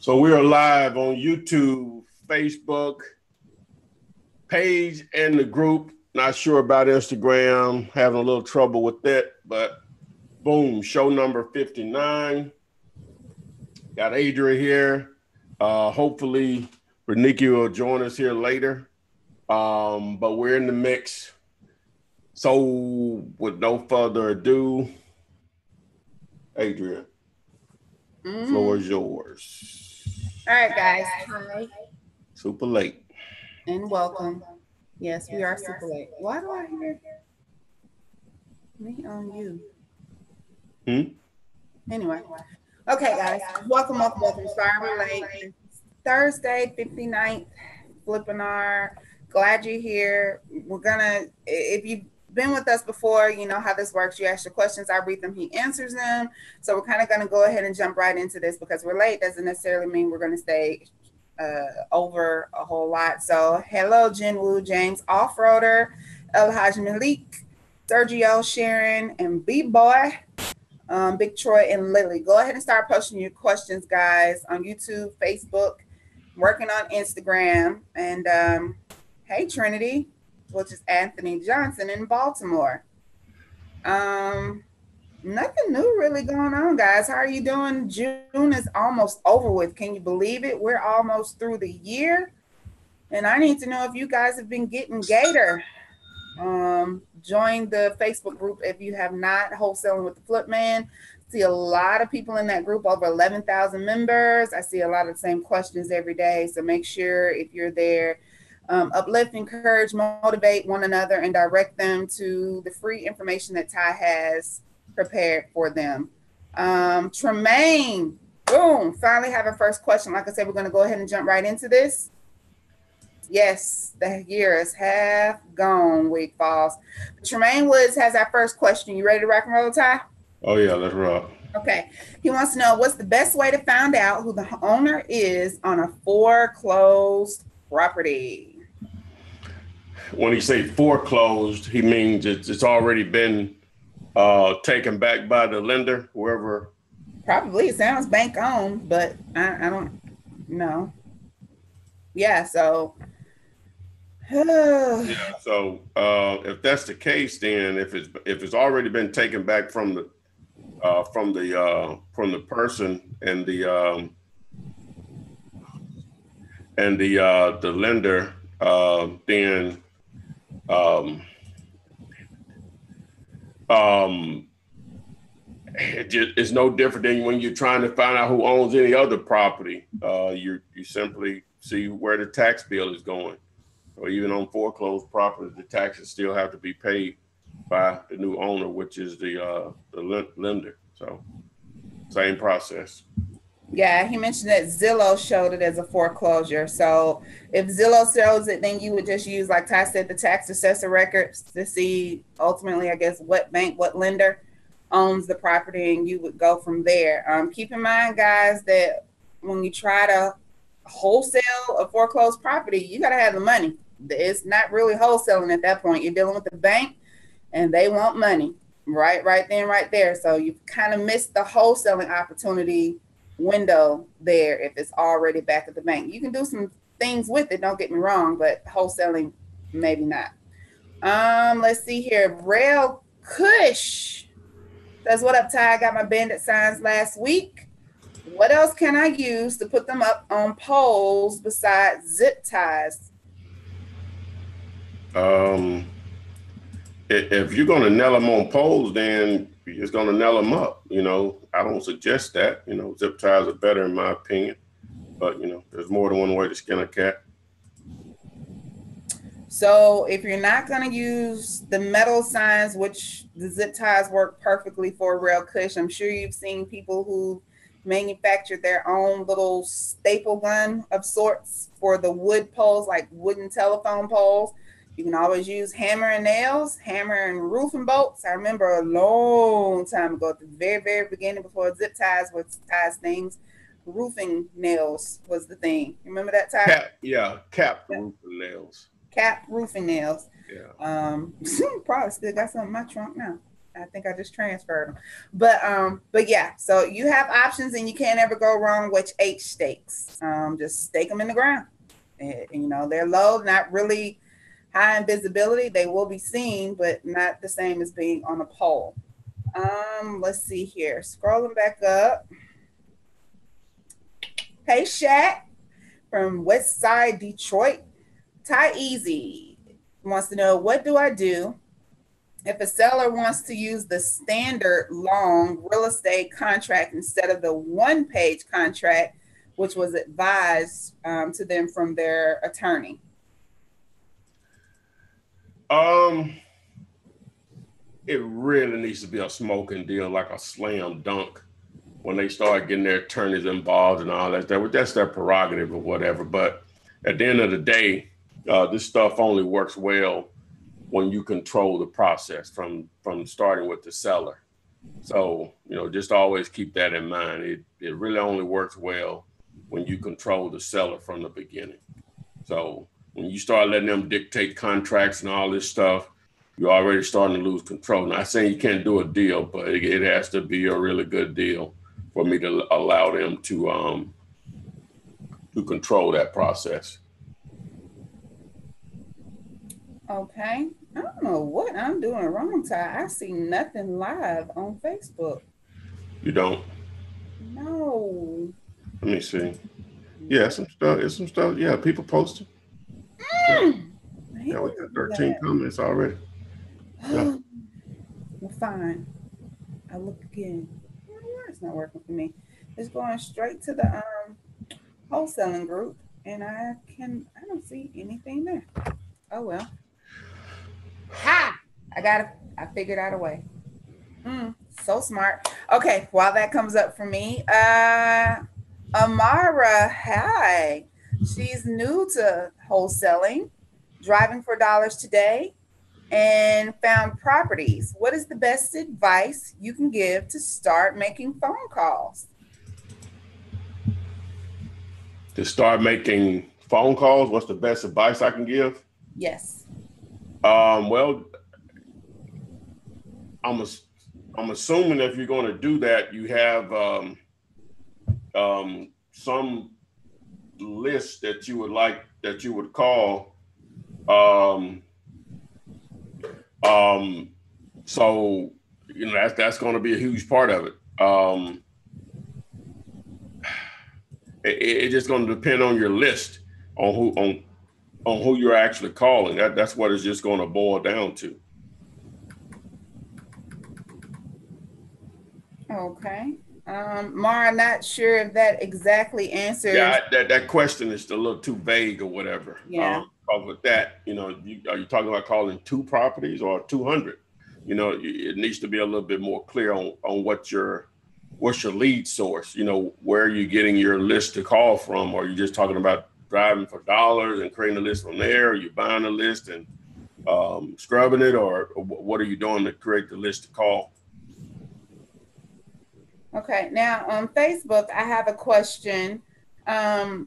So we are live on YouTube, Facebook page, and the group. Not sure about Instagram, having a little trouble with that, but boom, show number 59. Got Adria here. Hopefully Reniki will join us here later. But we're in the mix. So with no further ado, Adria, floor is yours. All right, guys. Hi. Super late. And welcome. Yes, we are super late. Why do I hear me on you? Anyway. Okay, guys. Welcome. Sorry we're late. It's Thursday, 59th, Flippinar. Glad you're here. We're gonna, if you've been with us before, you know how this works. You ask your questions, I read them, he answers them. So we're kind of going to go ahead and jump right into this because we're late doesn't necessarily mean we're going to stay over a whole lot. So hello, Jinwoo, James, Offroader, Elhaj Malik, Sergio, Sharon, and B-Boy, Big Troy, and Lily. Go ahead and start posting your questions, guys, on YouTube, Facebook, working on Instagram, and hey, Trinity, which is Anthony Johnson in Baltimore. Nothing new really going on, guys. How are you doing? June is almost over with. Can you believe it? We're almost through the year. And I need to know if you guys have been getting Gator. Join the Facebook group if you have not, Wholesaling with the Flip Man. See a lot of people in that group, over 11,000 members. I see a lot of the same questions every day. So make sure if you're there, uplift, encourage, motivate one another, and direct them to the free information that Ty has prepared for them. Tremaine, boom, finally have our first question. Like I said, we're going to go ahead and jump right into this. Yes, the year is half gone, Week Falls. Tremaine Woods has our first question. You ready to rock and roll, Ty? Oh, yeah, let's rock. Okay. He wants to know, what's the best way to find out who the owner is on a foreclosed property? When he say foreclosed, he means it's already been taken back by the lender, whoever. Probably. It sounds bank owned, but I don't know. Yeah, so yeah, so if that's the case, then if it's already been taken back from the person and the lender, then it's no different than when you're trying to find out who owns any other property. You simply see where the tax bill is going, or even on foreclosed property, the taxes still have to be paid by the new owner, which is the lender. So same process. Yeah, he mentioned that Zillow showed it as a foreclosure. So if Zillow shows it, then you would just use, like Ty said, the tax assessor records to see ultimately, I guess, what bank, what lender owns the property, and you would go from there. Keep in mind, guys, that when you try to wholesale a foreclosed property, you got to have the money. It's not really wholesaling at that point. You're dealing with the bank, and they want money right then, right there. So you kind of missed the wholesaling opportunity window there if it's already back at the bank. You can do some things with it, don't get me wrong, but wholesaling, maybe not. Let's see here. Rail Kush says, what up, Ty? I got my Bandit signs last week. What else can I use to put them up on poles besides zip ties? If you're going to nail them on poles, then you're just going to nail them up. You know, I don't suggest that. You know, zip ties are better in my opinion. But, you know, there's more than one way to skin a cat. So if you're not going to use the metal signs, which the zip ties work perfectly for, Rail Kush, I'm sure you've seen people who manufactured their own little staple gun of sorts for the wood poles, like wooden telephone poles. You can always use hammer and nails, hammer and roofing bolts. I remember a long time ago, at the very, very beginning, before zip ties was ties things, roofing nails was the thing. Remember that time? Cap roofing nails. Cap roofing nails. Yeah. Probably still got some in my trunk now. I think I just transferred them. But yeah, so you have options and you can't ever go wrong with H stakes. Just stake them in the ground. And, you know, they're low, not really high in visibility. They will be seen, but not the same as being on a pole. Let's see here. Scrolling back up. Hey, Shaq from West Side Detroit. Ty Easy wants to know, what do I do if a seller wants to use the standard long real estate contract instead of the one-page contract, which was advised to them from their attorney? It really needs to be a smoking deal, like a slam dunk, when they start getting their attorneys involved and all that. That's their prerogative or whatever. But at the end of the day, this stuff only works well when you control the process from starting with the seller. So, you know, just always keep that in mind. It really only works well when you control the seller from the beginning. So when you start letting them dictate contracts and all this stuff, you're already starting to lose control. Not saying you can't do a deal, but it has to be a really good deal for me to allow them to control that process. Okay. I don't know what I'm doing wrong, Ty. I see nothing live on Facebook. You don't? No. Let me see. Yeah, some stuff. It's some stuff. Yeah, people posted. Yeah, we got 13 comments already. Yeah. Well, fine. I'll look again. It's not working for me. It's going straight to the wholesaling group, and I don't see anything there. Oh well. Ha! I figured out a way. So smart. Okay, while that comes up for me, Amara, hi. She's new to wholesaling, driving for dollars today, and found properties. What is the best advice you can give to start making phone calls? To start making phone calls, what's the best advice I can give? Yes. Well, I'm assuming if you're going to do that, you have some list that you would call. So you know that's going to be a huge part of it. It's just going to depend on your list on who you're actually calling. That's what it's just going to boil down to. Okay. Mara, not sure if that exactly answers. Yeah, that question is a little too vague or whatever. Yeah. Because with that, you know, are you talking about calling 2 properties or 200? You know, it needs to be a little bit more clear on what's your lead source. You know, where are you getting your list to call from? Or are you just talking about driving for dollars and creating a list from there? Are you buying a list and scrubbing it, or what are you doing to create the list to call? Okay, now on Facebook, I have a question, and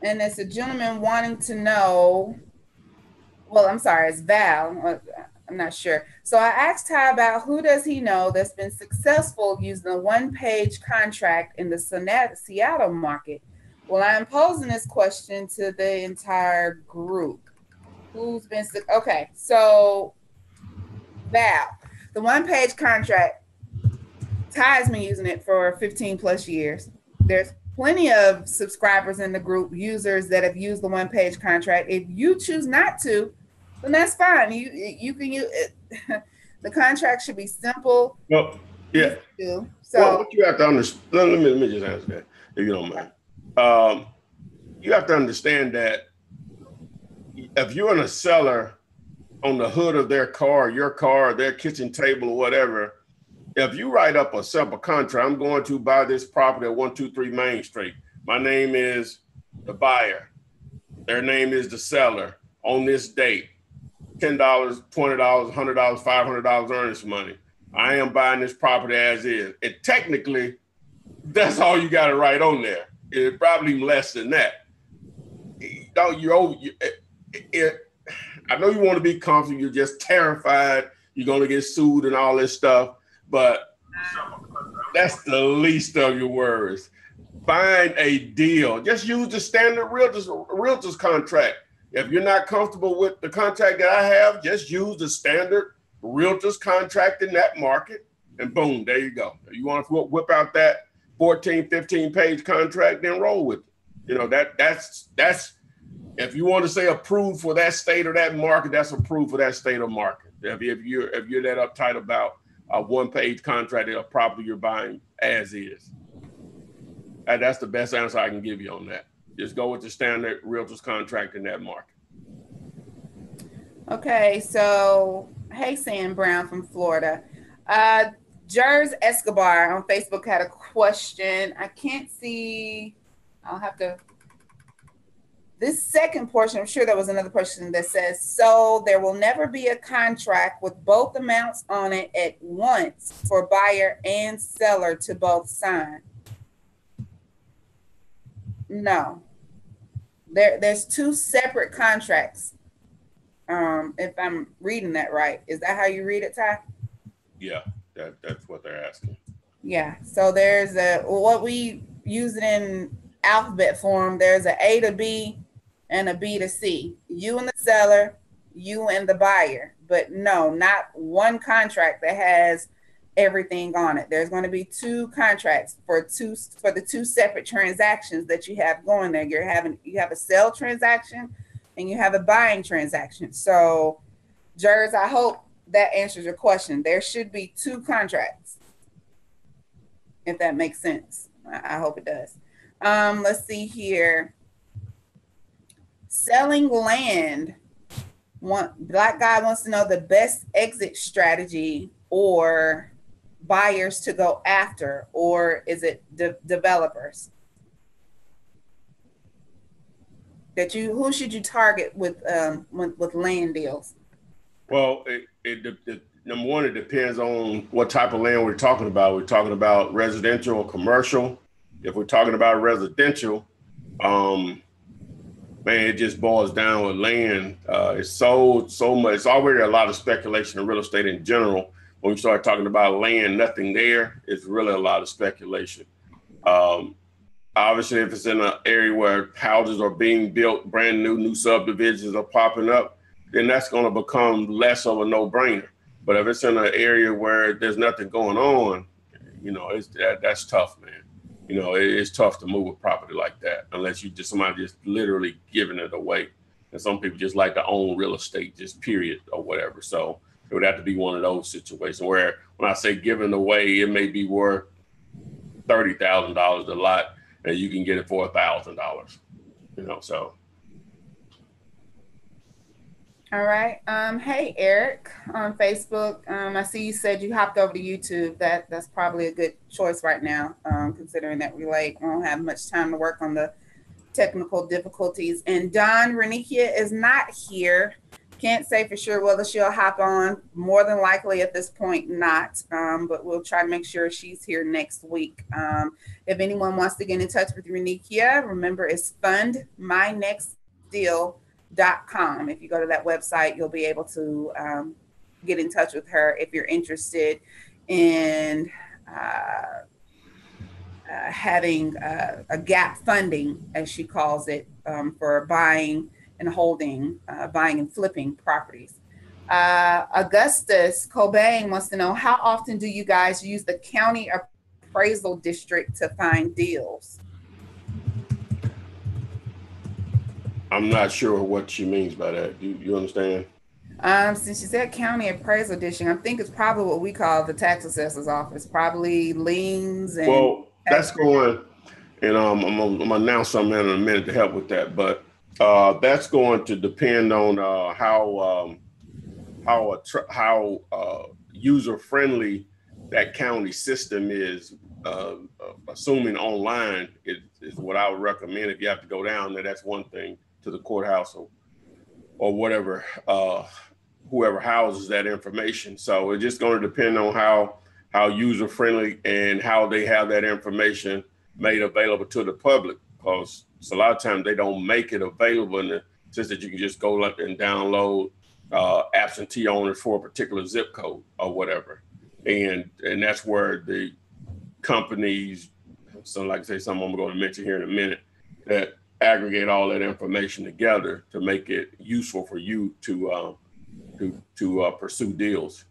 it's a gentleman wanting to know, well, I'm sorry, it's Val, I'm not sure. So I asked Ty about who does he know that's been successful using a one-page contract in the Seattle market. Well, I'm posing this question to the entire group. Who's been, okay, so Val, the one-page contract, Ty's been using it for 15 plus years. There's plenty of subscribers in the group, users that have used the one-page contract. If you choose not to, then that's fine. You can use it. The contract should be simple. Well, yeah. So well, what you have to understand, let me just answer that, if you don't mind. You have to understand that if you're in a seller on the hood of their car, your car, their kitchen table, or whatever, if you write up a simple contract, I'm going to buy this property at 123 Main Street. My name is the buyer. Their name is the seller on this date. $10, $20, $100, $500 earnest money. I am buying this property as is. And technically, that's all you got to write on there. It's probably less than that. I know you want to be comfortable. You're just terrified. You're going to get sued and all this stuff, but that's the least of your worries. Find a deal. Just use the standard realtor's contract. If you're not comfortable with the contract that I have, just use the standard realtor's contract in that market, and boom, there you go. You want to whip out that 14, 15-page contract, then roll with it. You know, that's if you want to say approved for that state or that market, that's approved for that state or market. If you're that uptight about a one-page contract of a property you're buying as is. And that's the best answer I can give you on that. Just go with the standard realtor's contract in that market. Okay, so hey, Sam Brown from Florida. Jers Escobar on Facebook had a question. I can't see. I'll have to. This second portion, I'm sure there was another question that says, so there will never be a contract with both amounts on it at once for buyer and seller to both sign. No. There's two separate contracts. If I'm reading that right. Is that how you read it, Ty? Yeah, that's what they're asking. Yeah. So there's what we use it in alphabet form. There's an A to B and a B to C. You and the seller, you and the buyer. But no, not one contract that has everything on it. There's going to be two contracts for the two separate transactions that you have going there. You have a sell transaction and you have a buying transaction. So, Jers, I hope that answers your question. There should be two contracts, if that makes sense. I hope it does. Let's see here. Selling land. Black guy wants to know the best exit strategy or buyers to go after, or is it developers? Who should you target with land deals? Well, number one, it depends on what type of land we're talking about. We're talking about residential or commercial. If we're talking about residential, man, it just boils down with land. It's so much. It's already a lot of speculation in real estate in general. When we start talking about land, nothing there, it's really a lot of speculation. Obviously, if it's in an area where houses are being built, brand new subdivisions are popping up, then that's going to become less of a no-brainer. But if it's in an area where there's nothing going on, you know, that's tough, man. You know, it's tough to move a property like that unless you just somebody just literally giving it away. And some people just like to own real estate, just period or whatever. So it would have to be one of those situations where when I say giving away, it may be worth $30,000 a lot and you can get it for $1,000, you know, so. All right. Hey, Eric on Facebook. I see you said you hopped over to YouTube. That's probably a good choice right now, considering that we don't have much time to work on the technical difficulties. And Dawn Renikia is not here. Can't say for sure whether she'll hop on. More than likely at this point, not. But we'll try to make sure she's here next week. If anyone wants to get in touch with Renikia, remember it's fundmynextdeal.com. If you go to that website, you'll be able to get in touch with her if you're interested in having a gap funding, as she calls it, for buying and holding, buying and flipping properties. Augustus Cobain wants to know, how often do you guys use the county appraisal district to find deals? I'm not sure what she means by that. Do you understand? Since she said county appraisal district, I think it's probably what we call the tax assessor's office, probably liens. And well, that's going, and I'm gonna announce something in a minute to help with that. But that's going to depend on how user friendly that county system is. Assuming online is what I would recommend. If you have to go down there, that's one thing, to the courthouse or whatever, whoever houses that information. So it's just going to depend on how user friendly and how they have that information made available to the public, because a lot of times they don't make it available in the sense that you can just go and download absentee owners for a particular zip code or whatever. And that's where the companies, so like I say, some I'm going to mention here in a minute, that aggregate all that information together to make it useful for you to pursue deals.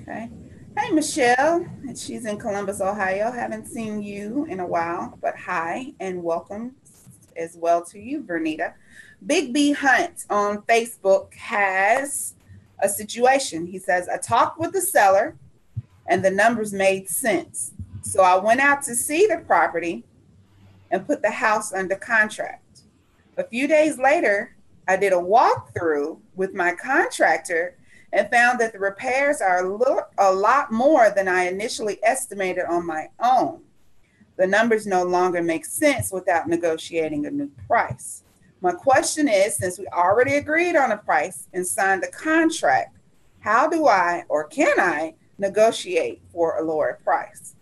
Okay. Hey, Michelle. And she's in Columbus, Ohio. Haven't seen you in a while, but hi and welcome as well to you, Vernita. Big B Hunt on Facebook has a situation. He says, I talked with the seller and the numbers made sense. So I went out to see the property and put the house under contract. A few days later, I did a walkthrough with my contractor and found that the repairs are a lot more than I initially estimated on my own. The numbers no longer make sense without negotiating a new price. My question is, since we already agreed on a price and signed the contract, how do I or can I negotiate for a lower price?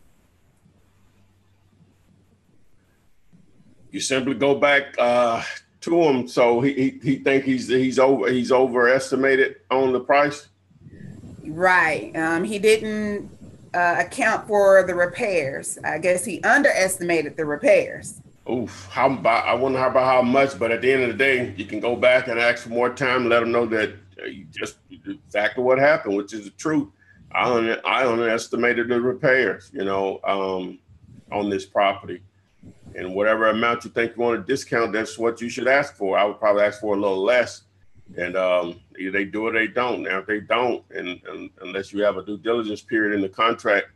You simply go back to him. So he think he's overestimated on the price. Right. He didn't account for the repairs. I guess he underestimated the repairs. Oof. I wonder how much, but at the end of the day, you can go back and ask for more time, let them know that just exactly what happened, which is the truth. I underestimated the repairs, on this property. And whatever amount you think you want to discount, that's what you should ask for. I would probably ask for a little less. And either they do or they don't. Now, if they don't, and unless you have a due diligence period in the contract,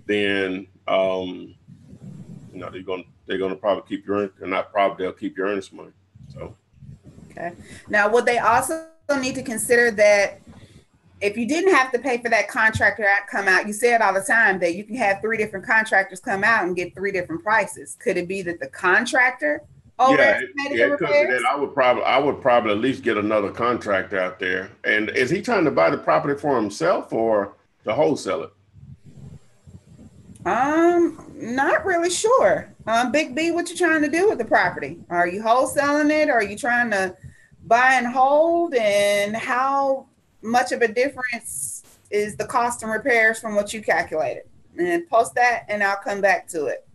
then they're gonna probably keep your, and not probably, they'll keep your earnest money. So. Okay. Now, would they also need to consider that if you didn't have to pay for that contractor to come out, you say it all the time that you can have 3 different contractors come out and get 3 different prices. Could it be that the contractor overestimated the repairs? I would probably at least get another contractor out there. And is he trying to buy the property for himself or to wholesale it? Not really sure. Big B, what you trying to do with the property? Are you wholesaling it? Or are you trying to buy and hold? And how much of a difference is the cost and repairs from what you calculated? And post that and I'll come back to it.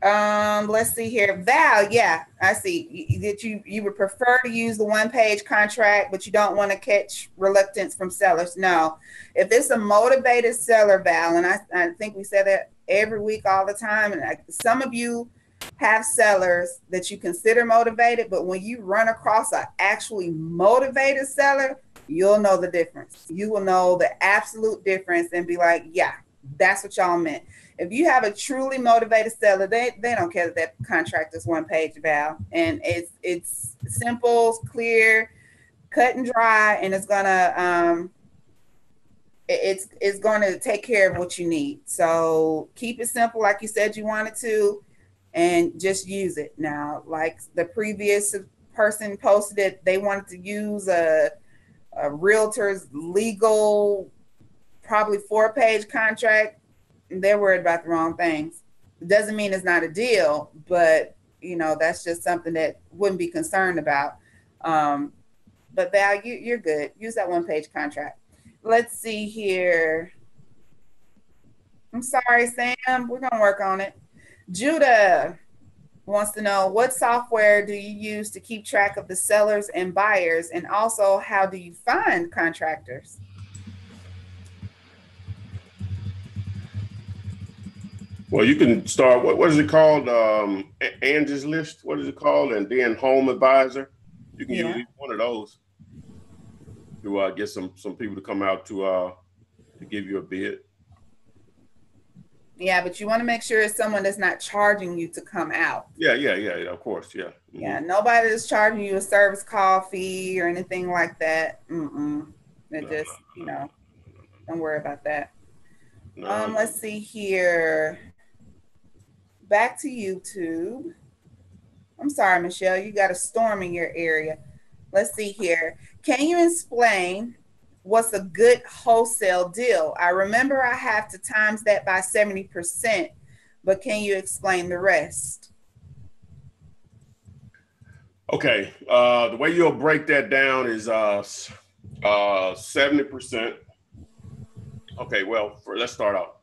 Let's see here. Val, yeah, I see that you would prefer to use the 1-page contract, but you don't want to catch reluctance from sellers. No, if it's a motivated seller, Val, and I think we say that every week all the time, and some of you have sellers that you consider motivated, but when you run across an actually motivated seller, you'll know the difference. You will know the absolute difference and be like, yeah, that's what y'all meant. If you have a truly motivated seller, they don't care that contract is 1-page, Val, and it's simple, clear, cut and dry, and it's gonna take care of what you need. So keep it simple, like you said you wanted to, and just use it. Now, like the previous person posted it, they wanted to use a realtor's legal, probably 4-page contract. They're worried about the wrong things. It doesn't mean it's not a deal, but that's just something that wouldn't be concerned about. But Val, you're good. Use that 1-page contract. Let's see here. I'm sorry, Sam. We're gonna work on it. Judah wants to know, what software do you use to keep track of the sellers and buyers, and also how do you find contractors? Well, you can start, what is it called? Angie's List, what is it called? And then Home Advisor. You can use one of those to get some people to come out to give you a bid. Yeah, but you want to make sure it's someone that's not charging you to come out. Yeah, of course, yeah. Mm-hmm. Yeah, nobody is charging you a service call fee or anything like that. Don't worry about that. Let's see here. Back to YouTube. I'm sorry, Michelle, you got a storm in your area. Let's see here. Can you explain what's a good wholesale deal? I remember I have to times that by 70%, but can you explain the rest? Okay. The way you'll break that down is 70%. Okay. Well, let's start off.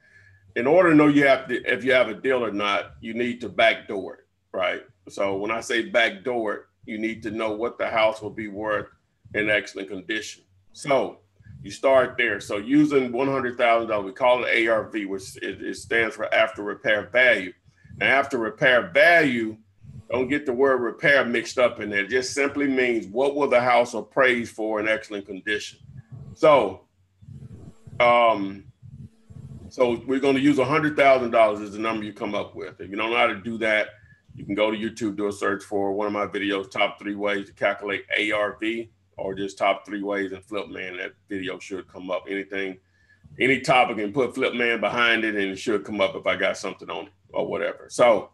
In order to know if you have a deal or not, you need to backdoor it, right? So when I say backdoor it, you need to know what the house will be worth in excellent condition. So you start there. So using $100,000, we call it ARV, which it stands for after repair value. Now, after repair value, don't get the word repair mixed up in there. It just simply means what will the house appraise for in excellent condition. So, so we're going to use $100,000 as the number you come up with. If you don't know how to do that, you can go to YouTube, do a search for one of my videos, top 3 ways to calculate ARV, or just top 3 ways in Flipman. That video should come up. Any topic, and put Flipman behind it, and it should come up if I got something on it or whatever. So,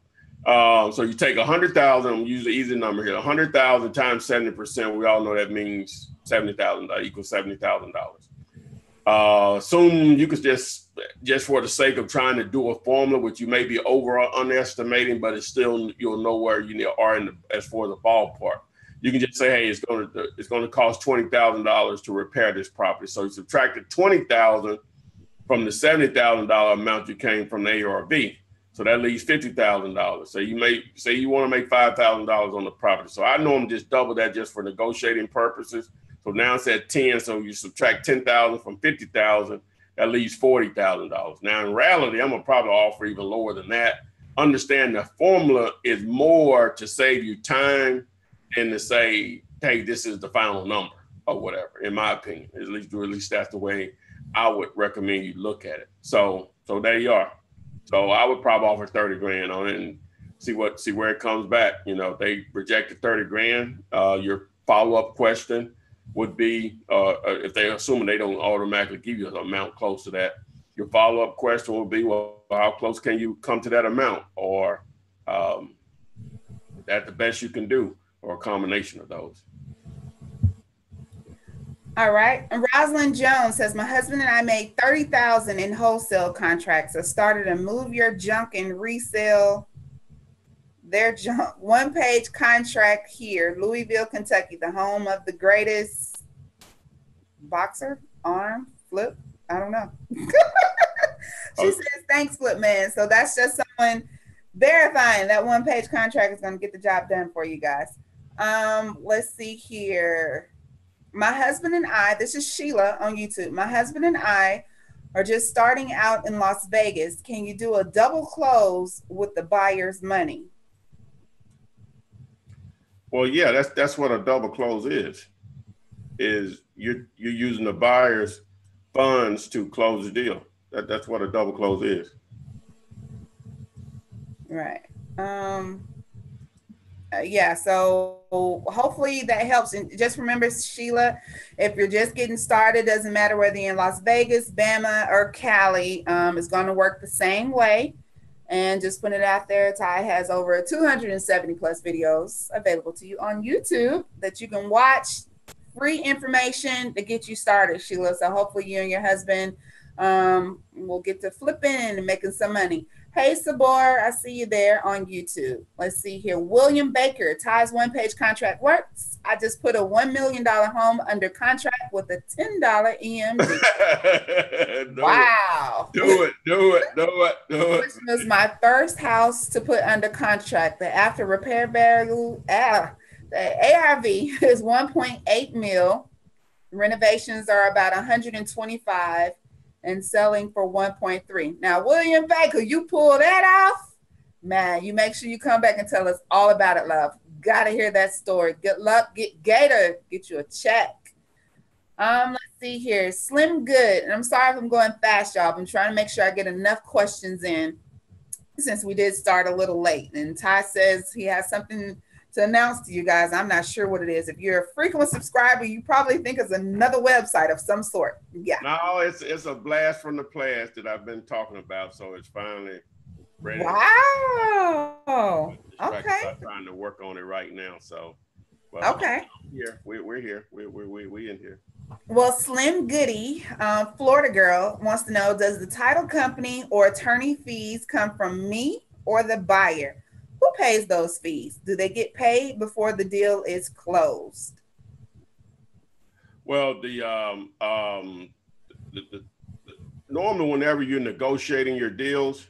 so you take 100,000. Use the easy number here. 100,000 times 70%. We all know that means $70,000 equals $70,000. Assume you could just for the sake of trying to do a formula, which you may be over or underestimating, but it's still, you'll know where you are as far as the ballpark. You can just say, hey, it's going to cost $20,000 to repair this property. So you subtracted $20,000 from the $70,000 amount you came from the ARV. So that leaves $50,000. So you may say you want to make $5,000 on the property. So I normally just double that just for negotiating purposes. So now it's at 10. So you subtract 10,000 from 50,000. That leaves $40,000. Now in reality, I'm gonna probably offer even lower than that. Understand the formula is more to save you time than to say, hey, this is the final number or whatever. In my opinion, at least that's the way I would recommend you look at it. So there you are. So I would probably offer 30 grand on it and see where it comes back. You know, if they rejected 30 grand, your follow-up question would be, if they assuming they don't automatically give you an amount close to that, your follow-up question would be, well, how close can you come to that amount? Or that the best you can do, or a combination of those. All right. And Rosalind Jones says, my husband and I made $30,000 in wholesale contracts. I started a move your junk and resell their junk. One-page contract here, Louisville, Kentucky, the home of the greatest boxer, arm, flip. I don't know. She says, thanks, Flipman. So that's just someone verifying that one-page contract is going to get the job done for you guys. Let's see here. My husband and I, this is Sheila on YouTube. My husband and I are just starting out in Las Vegas. Can you do a double close with the buyer's money? Well, yeah, that's what a double close is you're using the buyer's funds to close the deal. That's what a double close is. Right. Yeah, so hopefully that helps. And just remember, Sheila, if you're just getting started, doesn't matter whether you're in Las Vegas, Bama, or Cali, it's going to work the same way. And just put it out there, Ty has over 270 plus videos available to you on YouTube that you can watch. Free information to get you started, Sheila. So hopefully you and your husband will get to flipping and making some money. Hey, Sabor, I see you there on YouTube. Let's see here. William Baker, Ty's one-page contract works. I just put a $1 million home under contract with a $10 EMD. Wow. Do it. Which was my first house to put under contract. The after repair value, the ARV is 1.8 mil. Renovations are about 125. And selling for 1.3. Now, William Baker, you pull that off, man, you make sure you come back and tell us all about it, love. Gotta hear that story. Good luck. Get Gator, get you a check. Let's see here. Slim Good. And I'm sorry if I'm going fast, y'all. I'm trying to make sure I get enough questions in since we did start a little late. And Ty says he has something to announce to you guys. I'm not sure what it is. If you're a frequent subscriber, you probably think it's another website of some sort. Yeah. No, it's a blast from the past that I've been talking about. So it's finally ready. Wow. Okay. I'm trying to work on it right now. So. Well, okay. We're here. We in here. Well, Slim Goody, Florida girl, wants to know: does the title company or attorney fees come from me or the buyer? Who pays those fees? Do they get paid before the deal is closed? Well, normally whenever you're negotiating your deals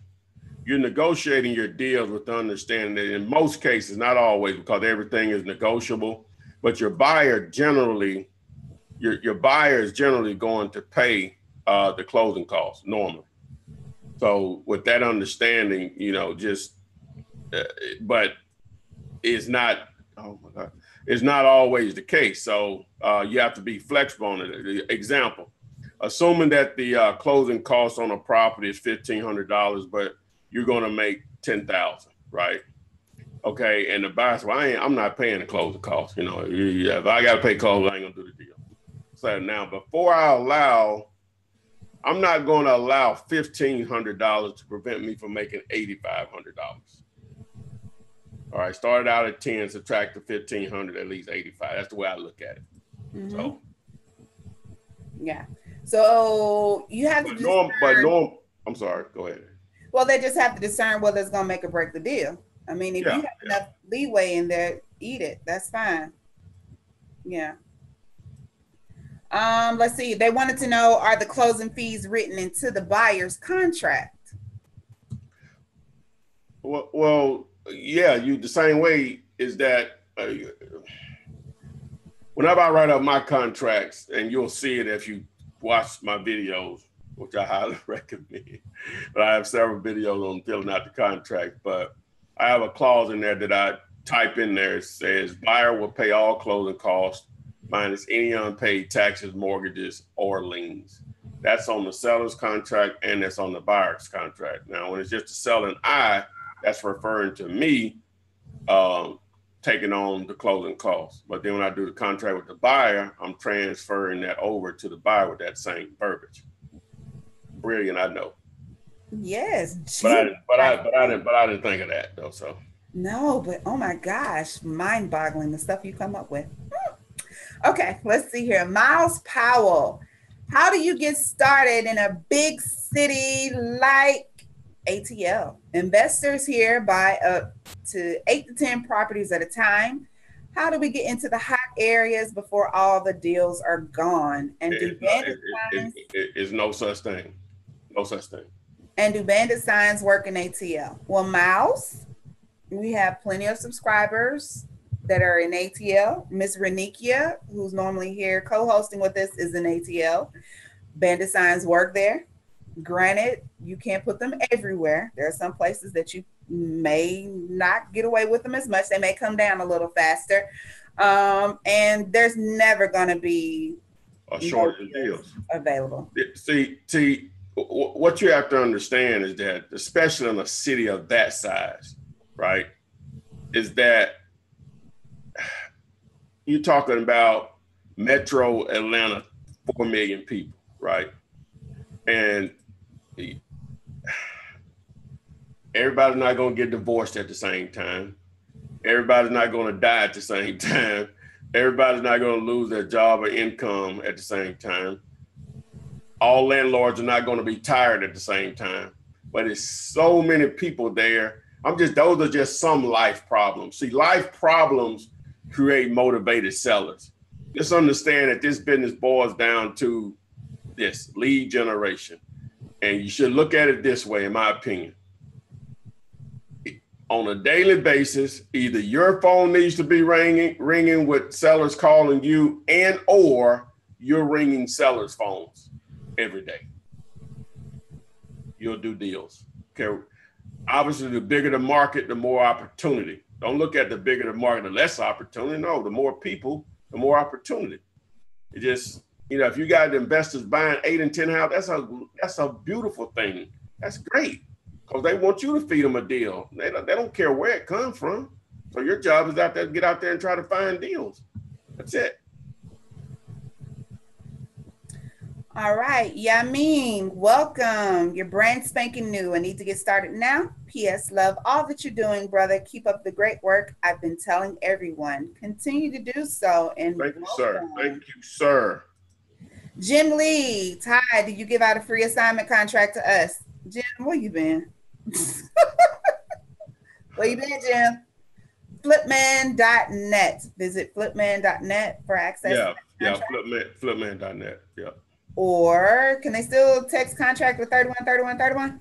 with the understanding that in most cases, not always, because everything is negotiable, but your buyer generally, your buyer is generally going to pay the closing costs normally. So with that understanding, but it's not, oh my God, it's not always the case. So you have to be flexible on it. Example, assuming that the closing cost on a property is $1,500, but you're going to make $10,000, right? Okay, and the buyer says, well, I'm not paying the closing costs. If I got to pay closing, I ain't gonna do the deal. So now, I'm not going to allow $1,500 to prevent me from making $8,500. All right, started out at 10, subtract the 1,500, at least 85. That's the way I look at it. Mm-hmm. So, yeah. So you have to. I'm sorry. Go ahead. Well, they just have to discern whether it's going to make or break the deal. I mean, if you have enough leeway in there, eat it. That's fine. Yeah. Let's see. They wanted to know, are the closing fees written into the buyer's contract? Well, yeah. The same way is that whenever I write up my contracts, and you'll see it if you watch my videos, which I highly recommend. But I have several videos on filling out the contract. But I have a clause in there that I type in there. It says buyer will pay all closing costs minus any unpaid taxes, mortgages, or liens. That's on the seller's contract and that's on the buyer's contract. Now, when it's just a seller and I, that's referring to me taking on the closing costs. But then when I do the contract with the buyer, I'm transferring that over to the buyer with that same verbiage. Brilliant, I know. Yes, but I didn't think of that though. So no, but oh my gosh, mind-boggling the stuff you come up with. Okay, let's see here. Miles Powell, how do you get started in a big city like ATL? Investors here buy up to 8 to 10 properties at a time. How do we get into the hot areas before all the deals are gone? And do bandit signs? It's no such thing. No such thing. And do bandit signs work in ATL? Well, Miles, we have plenty of subscribers that are in ATL. Miss Renikia, who's normally here co-hosting with us, is in ATL. Bandit signs work there. Granted, you can't put them everywhere. There are some places that you may not get away with them as much. They may come down a little faster. And there's never going to be a shortage of deals available. See, what you have to understand is that, especially in a city of that size, right, is that you're talking about Metro Atlanta, 4 million people, right? And everybody's not going to get divorced at the same time. Everybody's not going to die at the same time. Everybody's not going to lose their job or income at the same time. All landlords are not going to be tired at the same time. But it's so many people there. Those are just some life problems. See, life problems create motivated sellers. Just understand that this business boils down to this lead generation. And you should look at it this way, in my opinion. On a daily basis, either your phone needs to be ringing with sellers calling you, and or you're ringing sellers' phones every day. You'll do deals. Okay. Obviously, the bigger the market, the more opportunity. Don't look at the bigger the market, the less opportunity. No, the more people, the more opportunity. It just, if you got investors buying 8 and 10 houses, that's a beautiful thing. That's great, because they want you to feed them a deal. They don't care where it comes from. So your job is out there to get out there and try to find deals. That's it. All right, Yamin, welcome. You're brand spanking new. I need to get started now. P.S. Love all that you're doing, brother. Keep up the great work. I've been telling everyone. Continue to do so. And thank you, sir. Thank you, sir. Jim Lee, Ty, did you give out a free assignment contract to us? Jim, where you been? Where you been, Jim? Flipman.net. Visit flipman.net for access to Yeah, that yeah, contract. flipman.net. Yeah. Or can they still text contract with 313131?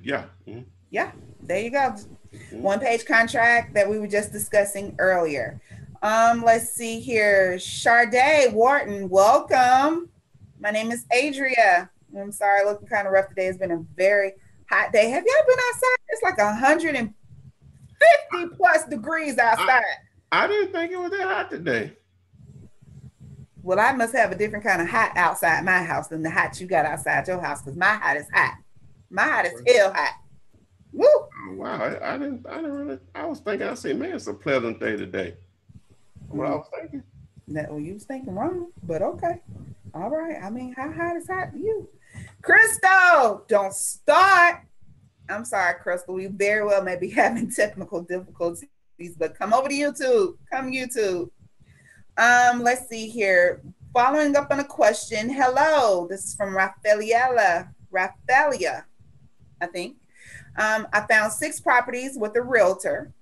Yeah. Mm-hmm. Yeah, there you go. Mm-hmm. One-page contract that we were just discussing earlier. Let's see here. Sade Wharton, welcome. My name is Adria. I'm sorry, looking kind of rough today. It's been a very hot day. Have y'all been outside? It's like 150 plus degrees outside. I didn't think it was that hot today. Well, I must have a different kind of hot outside my house than the hot you got outside your house, because my hot is hot. My hot is hell hot. Woo! Oh, wow, I didn't really. I was thinking. I said, man, it's a pleasant day today. What I was thinking. Well, you was thinking wrong, but okay. All right. I mean, how hot is hot to you? Crystal, don't start. I'm sorry, Crystal. We very well may be having technical difficulties, but come over to YouTube. Come YouTube. Let's see here. Following up on a question. Hello, this is from Rafaelia, I think. I found 6 properties with a realtor.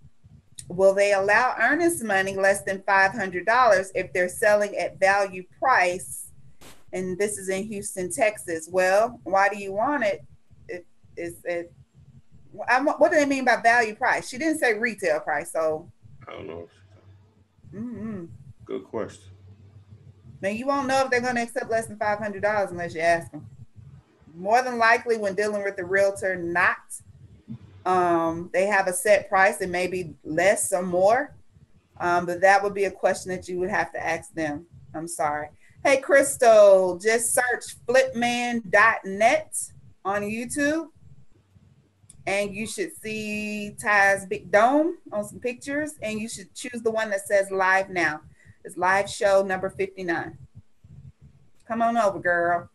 Will they allow earnest money less than $500 if they're selling at value price? And this is in Houston, Texas. Well, why do you want it? What do they mean by value price? She didn't say retail price, so I don't know. mm-hmm. Good question. Now you won't know if they're going to accept less than $500 unless you ask them. More than likely, when dealing with the realtor, they have a set price. It may be less or more, but that would be a question that you would have to ask them. I'm sorry. Hey, Crystal, just search flipman.net on YouTube, and you should see Ty's big dome on some pictures, and you should choose the one that says live now. It's live show number 59. Come on over, girl.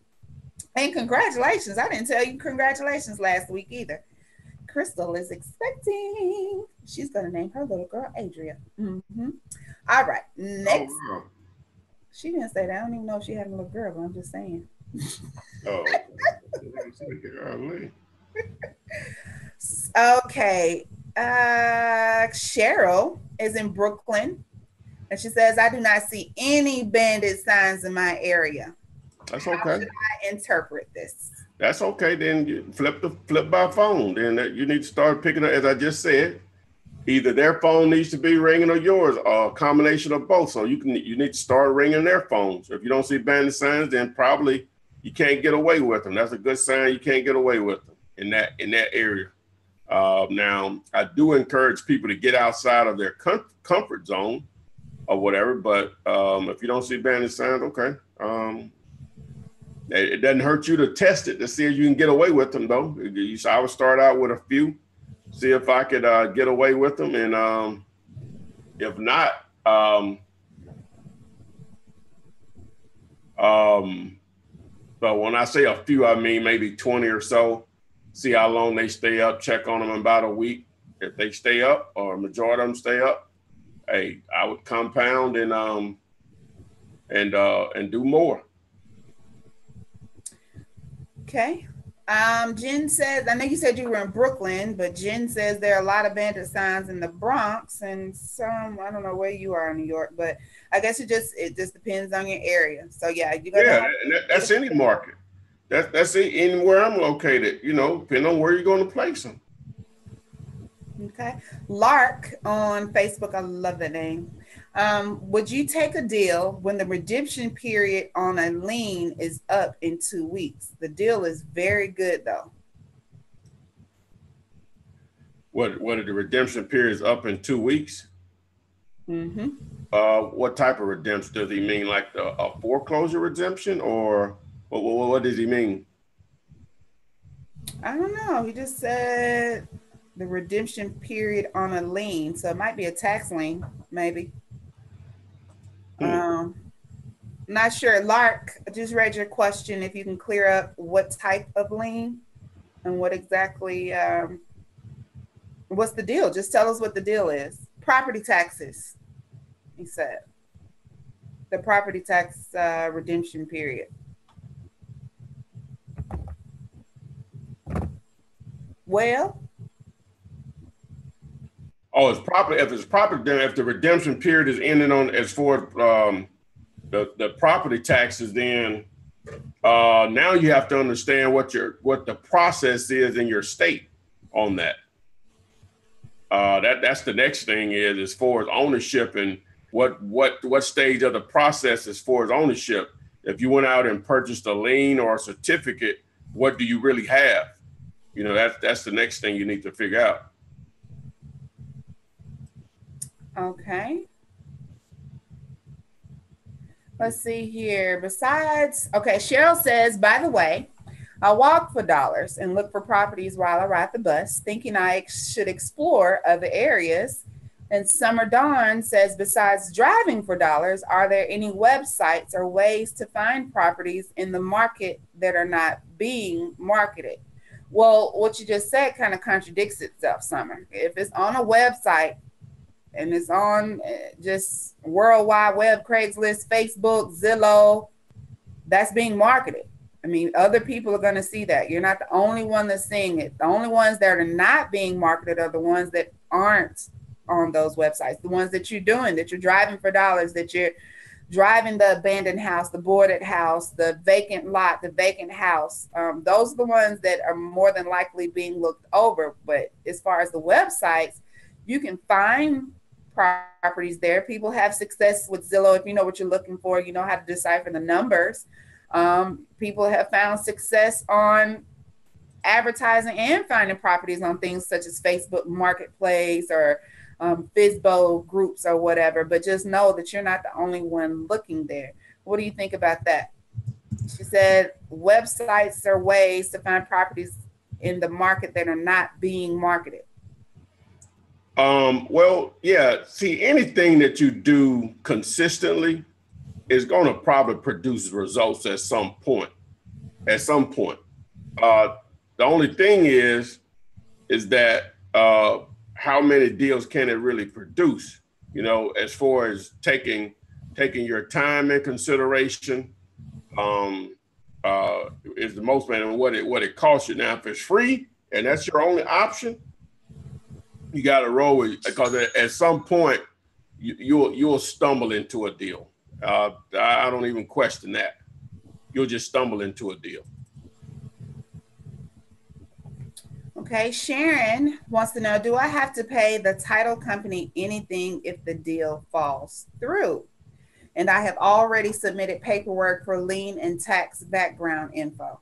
And congratulations. I didn't tell you congratulations last week either. Crystal is expecting. She's going to name her little girl Adria. Mm-hmm. All right. Next. Oh, wow. She didn't say that. I don't even know if she had a little girl, but I'm just saying. Oh. Okay. Cheryl is in Brooklyn. And she says, I do not see any bandit signs in my area. That's okay. How should I interpret this? That's okay. Then you flip by phone. Then you need to start picking up, as I just said, either their phone needs to be ringing or yours, or a combination of both. So you need to start ringing their phones. If you don't see bandit signs, then probably you can't get away with them. That's a good sign. You can't get away with them in that area. Now, I do encourage people to get outside of their comfort zone or whatever. But if you don't see bandit signs, okay. It doesn't hurt you to test it to see if you can get away with them, though. I would start out with a few, see if I could get away with them. And if not, but when I say a few, I mean maybe 20 or so. See how long they stay up, check on them in about a week. If they stay up, or a majority of them stay up, hey, I would compound and do more. Okay. Jen says, I know you said you were in Brooklyn, but Jen says there are a lot of bandit signs in the Bronx and some, I don't know where you are in New York, but I guess it just depends on your area. So yeah, that's any market. That's anywhere I'm located, depending on where you're going to place them. Okay. Lark on Facebook, I love that name. Would you take a deal when the redemption period on a lien is up in 2 weeks? The deal is very good, though. What are the redemption periods up in 2 weeks? Mm-hmm. What type of redemption does he mean? Like a foreclosure redemption, or what does he mean? I don't know. He just said the redemption period on a lien, so it might be a tax lien, maybe. Not sure. Lark, I just read your question. If you can clear up what type of lien and what exactly, what's the deal? Just tell us what the deal is. Property taxes, he said. The property tax redemption period. Well, Oh, it's property. If it's property, then if the redemption period is ending on as for the property taxes, then now you have to understand what the process is in your state on that. That's the next thing is as far as ownership and what stage of the process as far as ownership. If you went out and purchased a lien or a certificate, what do you really have? You know, that's the next thing you need to figure out. okay. Let's see here. Besides, okay, Cheryl says, by the way, I walk for dollars and look for properties while I ride the bus, thinking I should explore other areas. And Summer Dawn says, besides driving for dollars, are there any websites or ways to find properties in the market that are not being marketed? Well, what you just said kind of contradicts itself, Summer. If it's on a website and it's on just World Wide Web, Craigslist, Facebook, Zillow, that's being marketed. I mean, other people are going to see that. You're not the only one that's seeing it. The only ones that are not being marketed are the ones that aren't on those websites, the ones that you're doing, that you're driving for dollars, that you're driving the abandoned house, the boarded house, the vacant lot, the vacant house. Those are the ones that are more than likely being looked over. But as far as the websites, you can find properties there. People have success with Zillow. If you know what you're looking for, you know how to decipher the numbers. People have found success on advertising and finding properties on things such as Facebook Marketplace or FISBO groups or whatever, but just know that you're not the only one looking there. What do you think about that? She said websites are ways to find properties in the market that are not being marketed. Well, yeah, see, anything that you do consistently is going to probably produce results at some point. At some point. The only thing is that how many deals can it really produce? You know, as far as taking your time in consideration, is the most and what it costs you. Now, if it's free and that's your only option, you got to roll with it, because at some point you'll stumble into a deal. I don't even question that. You'll just stumble into a deal. Okay, Sharon wants to know, do I have to pay the title company anything if the deal falls through? And I have already submitted paperwork for lien and tax background info.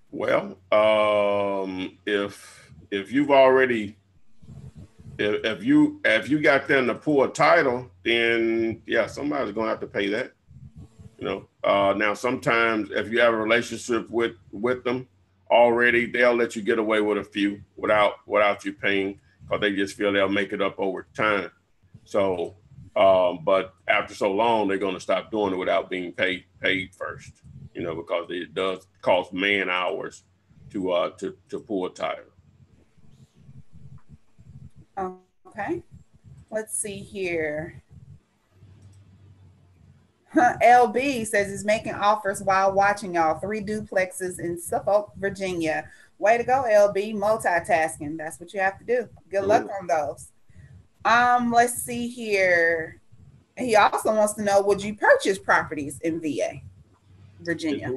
Well, if you've already, if you got them to pull a title, then yeah, somebody's gonna have to pay that. You know, now sometimes if you have a relationship with them already, they'll let you get away with a few without you paying, because they just feel they'll make it up over time. So, but after so long, they're gonna stop doing it without being paid first. You know, because it does cost man hours to pull a title. Okay, let's see here. LB says he's making offers while watching y'all. 3 duplexes in Suffolk, Virginia. Way to go, LB. Multitasking. That's what you have to do. Good luck on those. Let's see here. He also wants to know, would you purchase properties in VA, Virginia?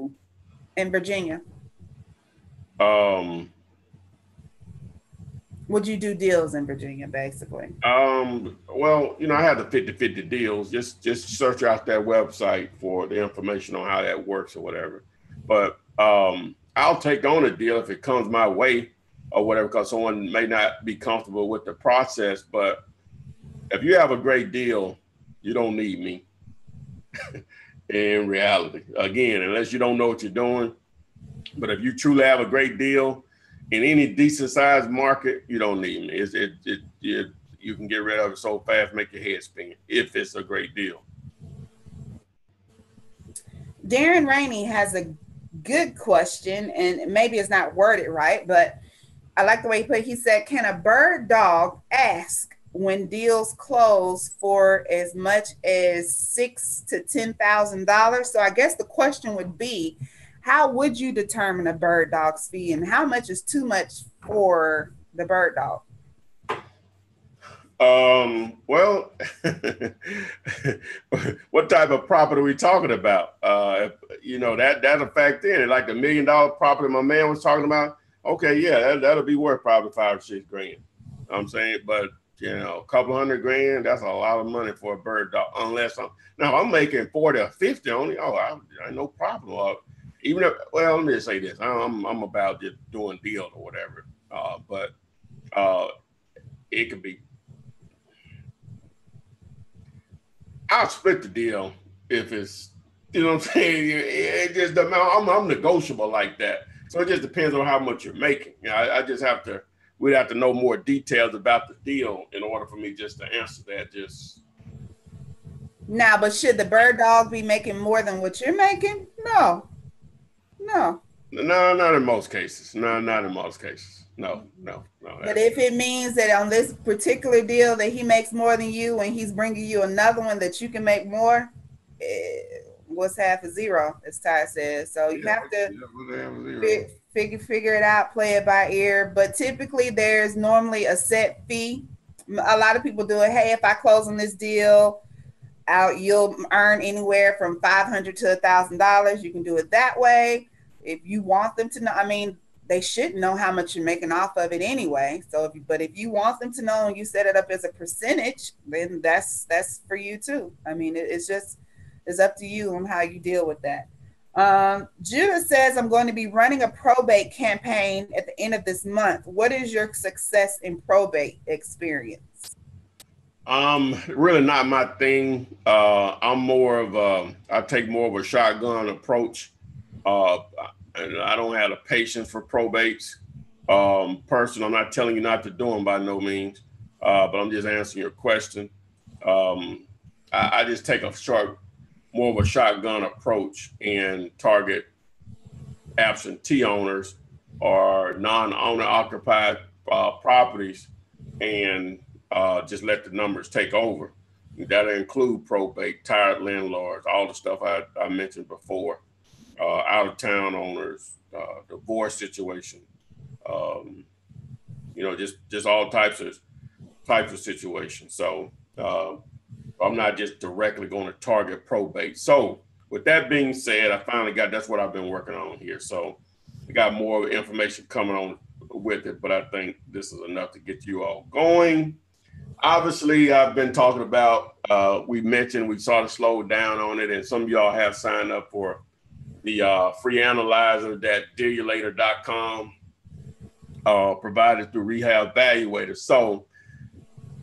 In Virginia. Would you do deals in Virginia, basically? Well, you know, I have the 50-50 deals. Just search out that website for the information on how that works or whatever. But I'll take on a deal if it comes my way or whatever, because someone may not be comfortable with the process. But if you have a great deal, you don't need me. In reality, again, unless you don't know what you're doing. But if you truly have a great deal in any decent sized market, you don't need me. You can get rid of it so fast, make your head spin if it's a great deal. Darren Rainey has a good question, and maybe it's not worded right, but I like the way he put it. He said, can a bird dog ask when deals close for as much as $6,000 to $10,000? So I guess the question would be, how would you determine a bird dog's fee, and how much is too much for the bird dog? Well, what type of property are we talking about? You know, that's a fact in. Like the $1 million property my man was talking about. Okay, yeah, that'll be worth probably 5 or 6 grand. You know what I'm saying, but you know, a couple $100,000, that's a lot of money for a bird dog. Unless I'm making 40 or 50 only. Oh, I no problem. Even if, well, let me just say this: I'm about just doing deals or whatever. But it could be. I'll split the deal if it's, you know what I'm saying? It just, I'm negotiable like that. So it just depends on how much you're making. You know, I just we'd have to know more details about the deal in order for me just to answer that. Now, but should the bird dog be making more than what you're making? No. No, not in most cases. No, not in most cases. No. But if it means that on this particular deal that he makes more than you and he's bringing you another one that you can make more, what's half a zero, as Ty says. So you have to figure it out, play it by ear. But typically there's normally a set fee. A lot of people do it. Hey, if I close on this deal, you'll earn anywhere from $500 to $1,000. You can do it that way. If you want them to know, I mean, they should know how much you're making off of it anyway. So, if you want them to know and you set it up as a percentage, then that's for you too. I mean, it's up to you on how you deal with that. Judah says, I'm going to be running a probate campaign at the end of this month. What is your success in probate experience? Really not my thing. I'm more of I take more of a shotgun approach. And I don't have the patience for probates. Personally, I'm not telling you not to do them by no means, but I'm just answering your question. I just take more of a shotgun approach and target absentee owners or non-owner occupied properties, and just let the numbers take over. That'll include probate, tired landlords, all the stuff I mentioned before. Out-of-town owners, divorce situation, you know, just all types of situations. So I'm not just directly going to target probate. So with that being said, that's what I've been working on here. So we got more information coming on with it, but I think this is enough to get you all going. Obviously, I've been talking about, we sort of slowed down on it, and some of y'all have signed up for the free analyzer that dealulator.com provided through Rehab Evaluator. So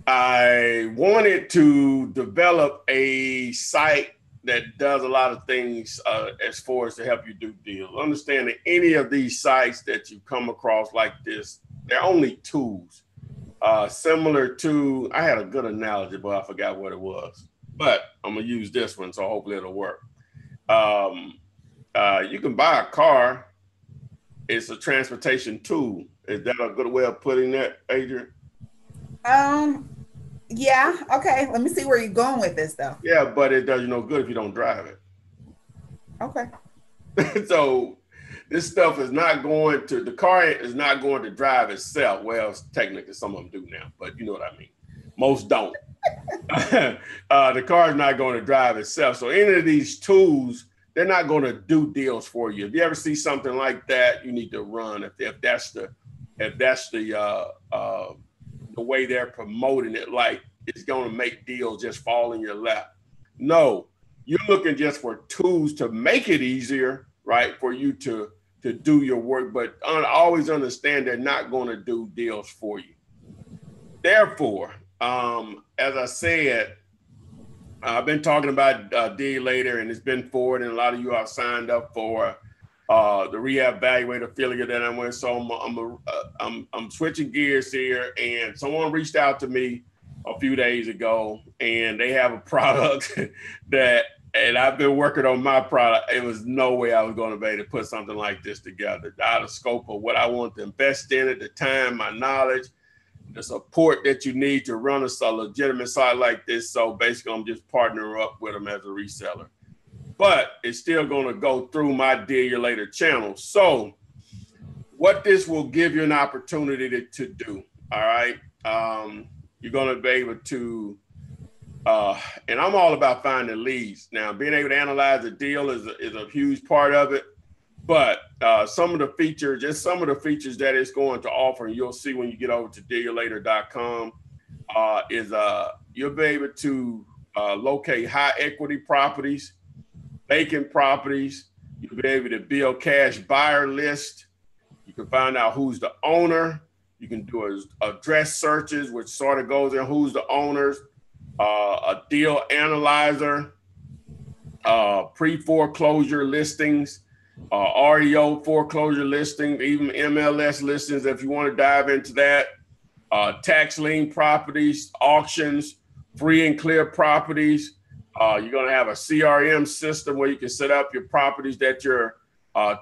I wanted to develop a site that does a lot of things as far as to help you do deals. Understand that any of these sites that you come across like this, they're only tools. Similar to, I had a good analogy, but I forgot what it was. But I'm going to use this one, so hopefully it'll work. You can buy a car. It's a transportation tool. Is that a good way of putting that, Adrian? Yeah. Okay. Let me see where you're going with this, though. Yeah, but it does you no good if you don't drive it. Okay. So this stuff the car is not going to drive itself. Well, technically some of them do now, but you know what I mean. Most don't. The car is not going to drive itself. So any of these tools, they're not going to do deals for you. If you ever see something like that, you need to run. If that's the way they're promoting it, like it's going to make deals just fall in your lap. No, you're looking just for tools to make it easier, right, for you to do your work, but always understand they're not going to do deals for you. Therefore, as I said, I've been talking about Deal Later, and it's been forward, and a lot of you have signed up for the Rehab Evaluator affiliate that I'm with. So I'm switching gears here, and someone reached out to me a few days ago, and they have a product and I've been working on my product. It was no way I was going to be able to put something like this together, out of scope of what I want to invest in at the time, my knowledge, the support that you need to run a legitimate site like this. So basically, I'm just partnering up with them as a reseller. but it's still going to go through my Deal You Later channel. So what this will give you an opportunity to do, all right? You're going to be able to, and I'm all about finding leads. Now, being able to analyze a deal is a huge part of it, but some of the features that it's going to offer, and you'll see when you get over to dealyoulater.com, is you'll be able to locate high equity properties, vacant properties. You'll be able to build cash buyer list. You can find out who's the owner. You can do address searches, which sort of goes in who's the owners, a deal analyzer, pre-foreclosure listings, REO foreclosure listings, even MLS listings if you want to dive into that, tax lien properties, auctions, free and clear properties. You're going to have a CRM system where you can set up your properties that you're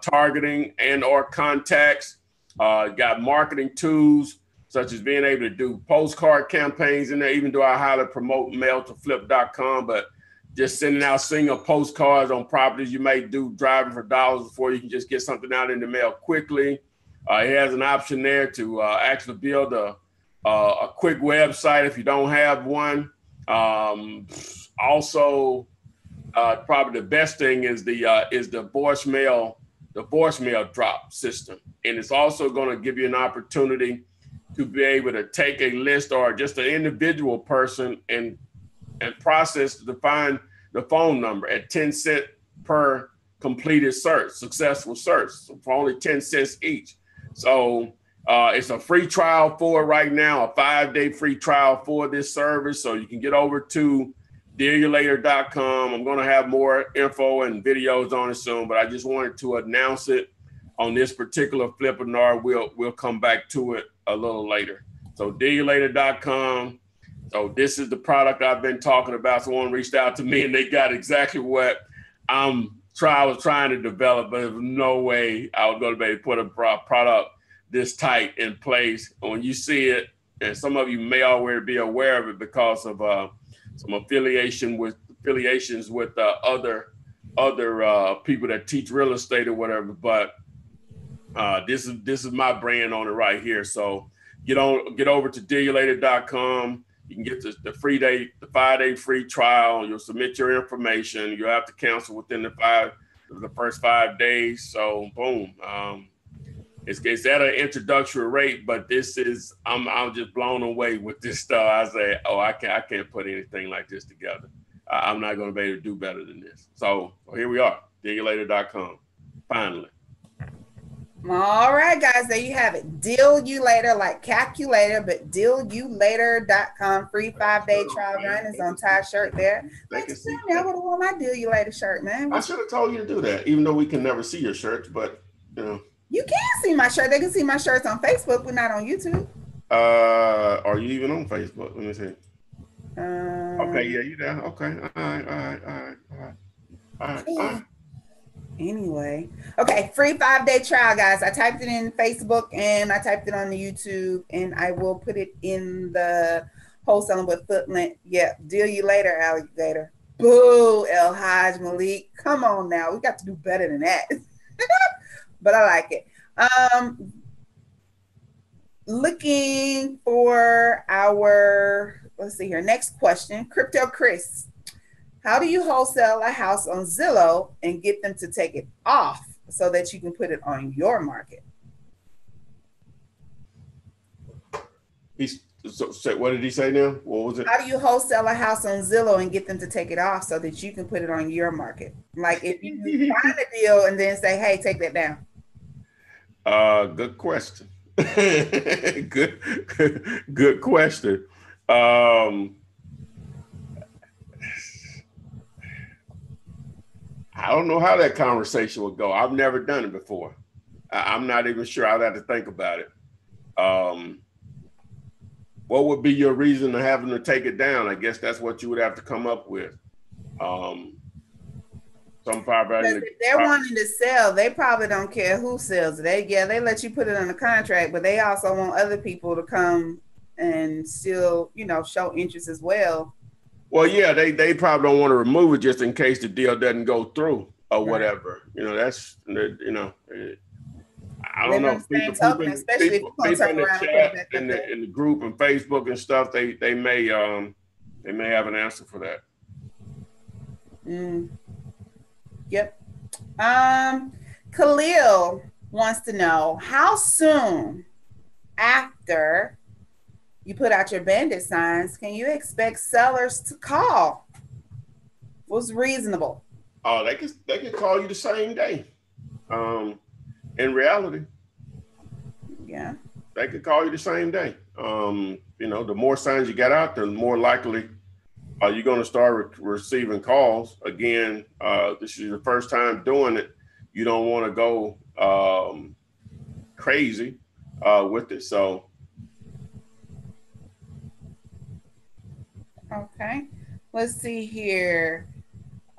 targeting and or contacts. You got marketing tools such as being able to do postcard campaigns in there, even though I highly promote mail to flip.com, but just sending out single postcards on properties you may do driving for dollars before you can just get something out in the mail quickly. It has an option there to actually build a quick website if you don't have one. Also, probably the best thing is the voicemail drop system, and it's also going to give you an opportunity to be able to take a list or just an individual person and process to find the phone number at 10 cents per completed search, successful search, so for only 10 cents each. So it's a free trial for it right now, a 5-day free trial for this service. So you can get over to dealyoulater.com. I'm going to have more info and videos on it soon, but I just wanted to announce it on this particular Flippinar. We'll come back to it a little later. So dealyoulater.com. So this is the product I've been talking about. Someone reached out to me and they got exactly what I was trying to develop, but there's no way I was going to be able to put a product this tight in place. And when you see it, and some of you may already be aware of it because of some affiliations with other people that teach real estate or whatever. But this is my brand on it right here. So get over to dealyoulater.com. You can get the 5-day free trial. You'll submit your information. You'll have to cancel within the first 5 days. So boom. It's at an introductory rate, but I'm just blown away with this stuff. I say, I can't put anything like this together. I'm not going to be able to do better than this. So here we are, dealyoulater.com. Finally. All right, guys, there you have it. Deal You Later, like calculator, but dealyoulater.com. Free 5-day trial run is on Ty's shirt there. I would have worn my Deal You Later shirt, man. I should have told you to do that, even though we can never see your shirts, but you know. You can see my shirt. They can see my shirts on Facebook, but not on YouTube. Are you even on Facebook? Let me see. Okay, yeah, you there. Okay. All right. Anyway, okay, free 5-day trial, guys. I typed it in Facebook and I typed it on the YouTube, and I will put it in the Wholesaling with Footprint. Yeah, Deal You Later, Alligator. Boo, El Haj Malik. Come on now, we got to do better than that. But I like it. Looking for our, let's see here, next question. Crypto Chris, how do you wholesale a house on Zillow and get them to take it off so that you can put it on your market? So what did he say now? What was it? How do you wholesale a house on Zillow and get them to take it off so that you can put it on your market? Like if you find a deal and then say, hey, take that down. Good question. good question. I don't know how that conversation would go. I've never done it before. I'm not even sure. I'd have to think about it. What would be your reason to have them to take it down? I guess that's what you would have to come up with. If they're wanting to sell, they probably don't care who sells it. They let you put it on a contract, but they also want other people to come and still, show interest as well. Well, yeah, they probably don't want to remove it just in case the deal doesn't go through or Right. whatever. You know, that's I don't Living on know. the same token, especially if you People turn in the around and put it chat back in up there. the group and Facebook and stuff, they may have an answer for that. Yep. Khalil wants to know, how soon after you put out your Bandit signs can you expect sellers to call? What's reasonable? Oh, they could call you the same day. In reality, yeah, they could call you the same day. You know, the more signs you get out there, the more likely you're going to start receiving calls. Again, this is your first time doing it. You don't want to go crazy with it. So, okay, let's see here.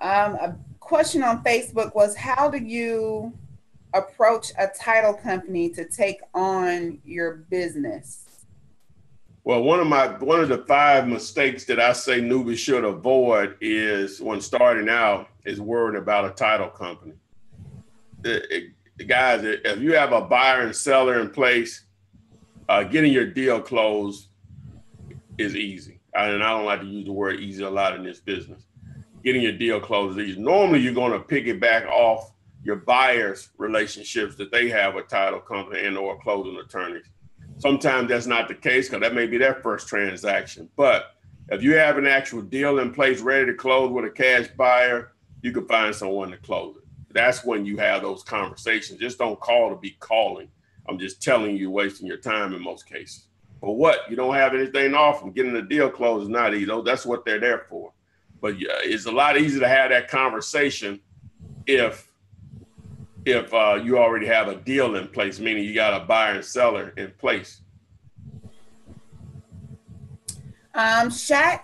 A question on Facebook was, how do you approach a title company to take on your business? Well, one of the 5 mistakes that I say newbies should avoid is, when starting out, is worrying about a title company. Guys, if you have a buyer and seller in place, getting your deal closed is easy. And I don't like to use the word easy a lot in this business. Getting your deal closed is easy. Normally, you're going to piggyback off your buyers' relationships that they have with title company and or closing attorneys. Sometimes that's not the case because that may be their first transaction. But if you have an actual deal in place ready to close with a cash buyer, you can find someone to close it. That's when you have those conversations. Just don't call to be calling. I'm just telling you, wasting your time in most cases. But what? You don't have anything off them. Getting the deal closed is not easy. That's what they're there for. But it's a lot easier to have that conversation if you already have a deal in place, meaning you got a buyer and seller in place. Shaq,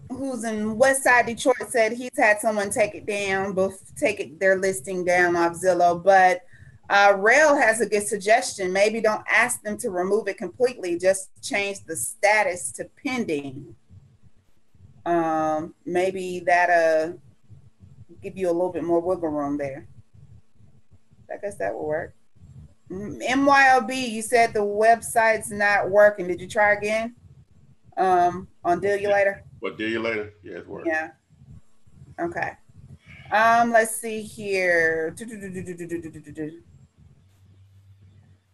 who's in Westside Detroit, said he's had someone take their listing down off Zillow, but Rail has a good suggestion. Maybe don't ask them to remove it completely, just change the status to pending. Maybe that'll give you a little bit more wiggle room there. I guess that will work. MYOB, you said the website's not working. Did you try again? On Deal You Later? What, Deal You Later? Yeah, it's working. Yeah. Okay. Let's see here.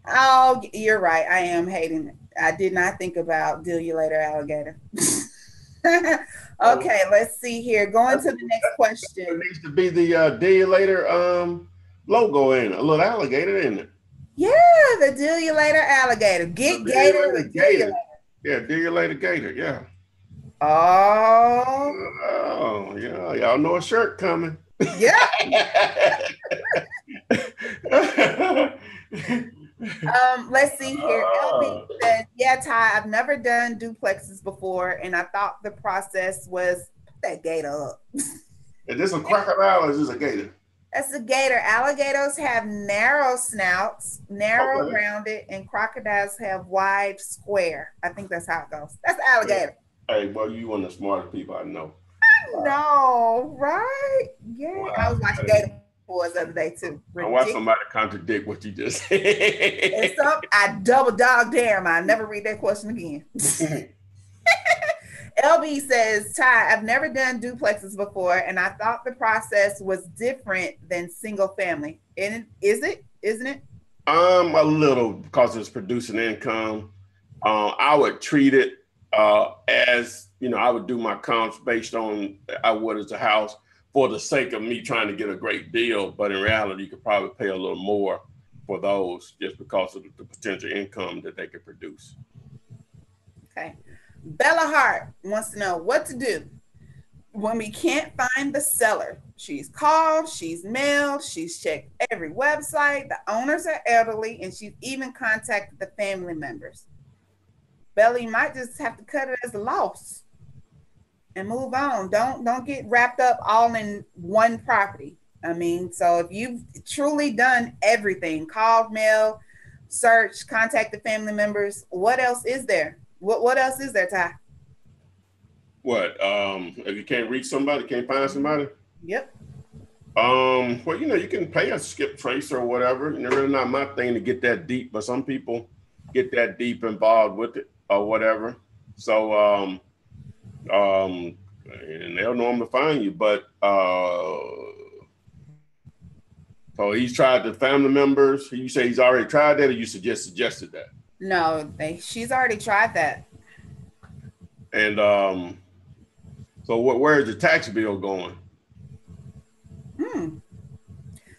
Oh, you're right. I am hating it. I did not think about Deal You Later, Alligator. Okay, let's see here. Going to the next question. It needs to be the Deal You Later logo in it, a little alligator in it. Yeah, the Deal You Later Alligator. Get Gator with Deal You Later. Yeah, Deal You Later Gator, yeah. Oh, yeah, y'all know a shirt coming. Yeah. Let's see here. LB says, yeah, Ty, I've never done duplexes before, and I thought the process was put that gator up. Is this a crocodile or is this a gator? That's a gator. Alligators have narrow snouts, rounded, and crocodiles have wide, square. I think that's how it goes. That's alligator. Hey, well, you one of the smartest people I know. I know, right? Yeah. Wow. I was watching Gator Boys the other day too. I watched somebody contradict what you just said. And so I double dog dare him. I never read that question again. LB says, Ty, I've never done duplexes before, and I thought the process was different than single family. And isn't it? A little, because it's producing income. I would treat it as, I would do my comps based on I would as a house for the sake of me trying to get a great deal. But in reality, you could probably pay a little more for those just because of the potential income that they could produce. Okay. Bella Hart wants to know what to do when we can't find the seller. She's called, she's mailed, she's checked every website. The owners are elderly, and she's even contacted the family members. Bella, you might just have to cut it as a loss and move on. Don't get wrapped up all in one property. I mean, so if you've truly done everything, called, mail, search, contact the family members, what else is there? What else is there, Ty? What? If you can't reach somebody, can't find somebody. Yep. Well, you can pay a skip trace or whatever. It's really not my thing to get that deep, but some people get that deep involved with it or whatever. So, and they'll normally find you. But so he's tried the family members. You say he's already tried that, or you suggested that? No, she's already tried that. And so where's the tax bill going?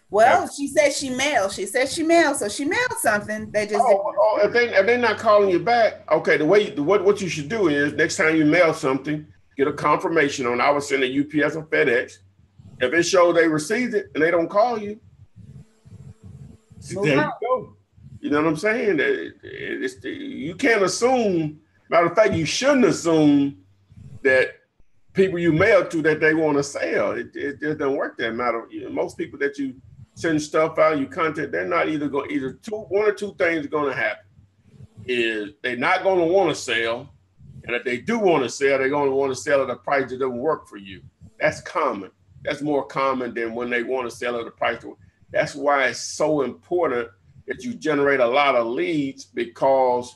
Well, she said she mailed. So she mailed something. They just if they're not calling you back, okay. What you should do is next time you mail something, get a confirmation on. I would send a UPS or FedEx. If it shows they received it and they don't call you, there you go. You know what I'm saying? You can't assume. Matter of fact, you shouldn't assume that people you mail to that they want to sell. It just doesn't work that matter. Most people that you send stuff out, you contact, they're not one or two things are going to happen. Is they're not going to want to sell, and if they do want to sell, they're going to want to sell at a price that doesn't work for you. That's common. That's more common than when they want to sell at a price. That's why it's so important that you generate a lot of leads, because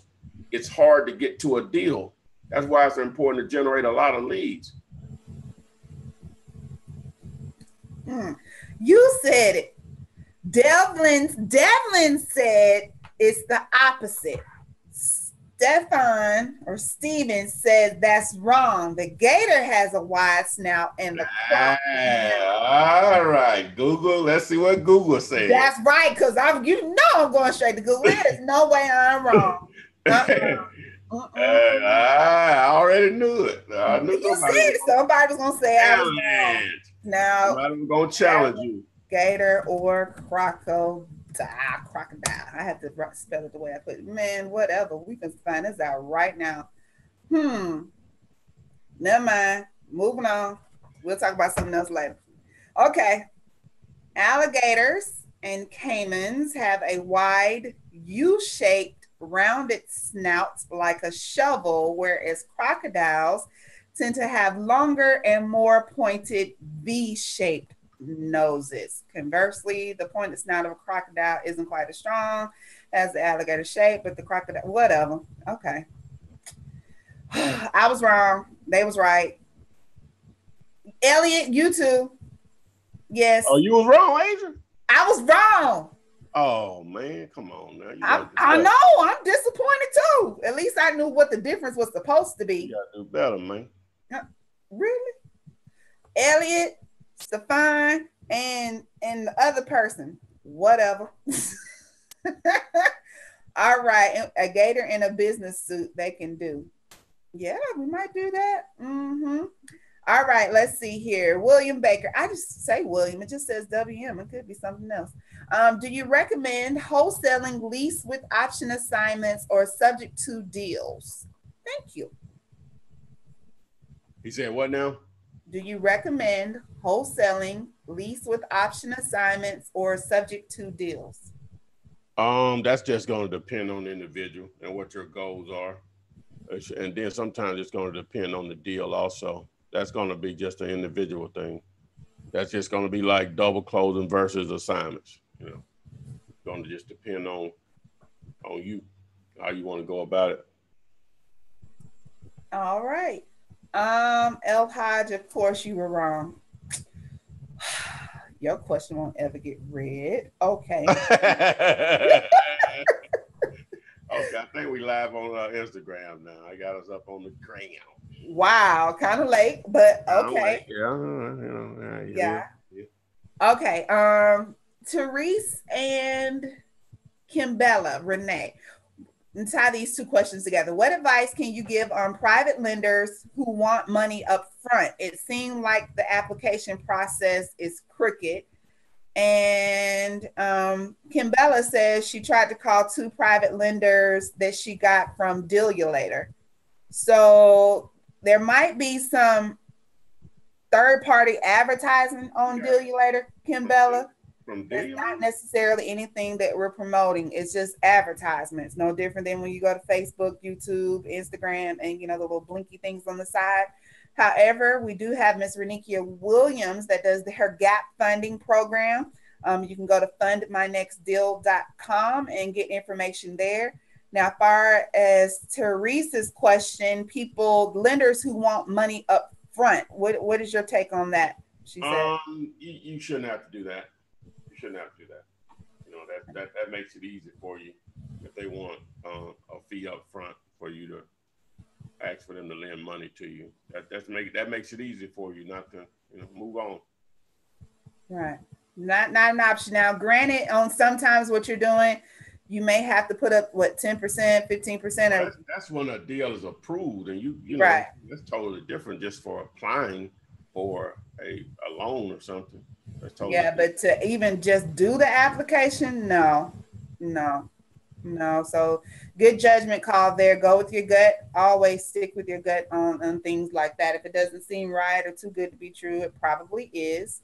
it's hard to get to a deal. That's why it's important to generate a lot of leads. You said it. Devlin said it's the opposite. Steven says that's wrong. The gator has a wide snout and the all right, Google. Let's see what Google says. That's right, because I'm going straight to Google. There's no way I'm wrong. I already knew it. I knew somebody was gonna say I was wrong. Now somebody was gonna challenge you. Gator or crocodile. I have to spell it the way I put it. Man, whatever. We can find this out right now. Never mind. Moving on. We'll talk about something else later. Okay. Alligators and caimans have a wide U-shaped rounded snouts like a shovel, whereas crocodiles tend to have longer and more pointed V-shaped noses. Conversely, the pointed snout of a crocodile isn't quite as strong as the alligator shape, but the crocodile, whatever. Okay. I was wrong. They was right. Elliot, you too. Yes. Oh, you was wrong, Adrian? I was wrong. Oh, man. Come on now. I know. I'm disappointed too. At least I knew what the difference was supposed to be. You gotta do better, man. Really? Elliot, Stefan, and the other person. Whatever. All right. A gator in a business suit they can do. Yeah, we might do that. All right, let's see here. William Baker. I just say William. It just says WM. It could be something else. Do you recommend wholesaling lease with option assignments or subject to deals? Thank you. He said what now? Do you recommend wholesaling lease with option assignments or subject to deals? That's just going to depend on the individual and what your goals are. And then sometimes it's going to depend on the deal also. That's going to be just an individual thing. That's just going to be like double closing versus assignments. It's going to just depend on you, how you want to go about it. All right. El Hodge, of course you were wrong. Your question won't ever get read. Okay. Okay, I think we live on Instagram now. I got us up on the ground. Wow, kind of late, but okay. Yeah. Okay. Therese and Kimbella, Renee. And tie these two questions together. What advice can you give on private lenders who want money up front? It seemed like the application process is crooked. And Kimbella says she tried to call two private lenders that she got from Alligator. So there might be some third-party advertising on Alligator, Kimbella. It's not necessarily anything that we're promoting. It's just advertisements. No different than when you go to Facebook, YouTube, Instagram, and the little blinky things on the side. However, we do have Miss Renikia Williams that does her gap funding program. You can go to fundmynextdeal.com and get information there. Now, as far as Teresa's question, lenders who want money up front, what is your take on that? She said, you shouldn't have to do that. You shouldn't have to do that. You know, that makes it easy for you if they want a fee up front for you to ask for them to lend money to you. That makes it easy for you not to, move on. Right. Not an option. Now, granted, on sometimes what you're doing, you may have to put up 10%, 15%. That's when a deal is approved, and you know right. That's totally different just for applying for a loan or something. That's totally different. But to even just do the application, no. So good judgment call there. Go with your gut. Always stick with your gut on things like that. If it doesn't seem right or too good to be true, it probably is.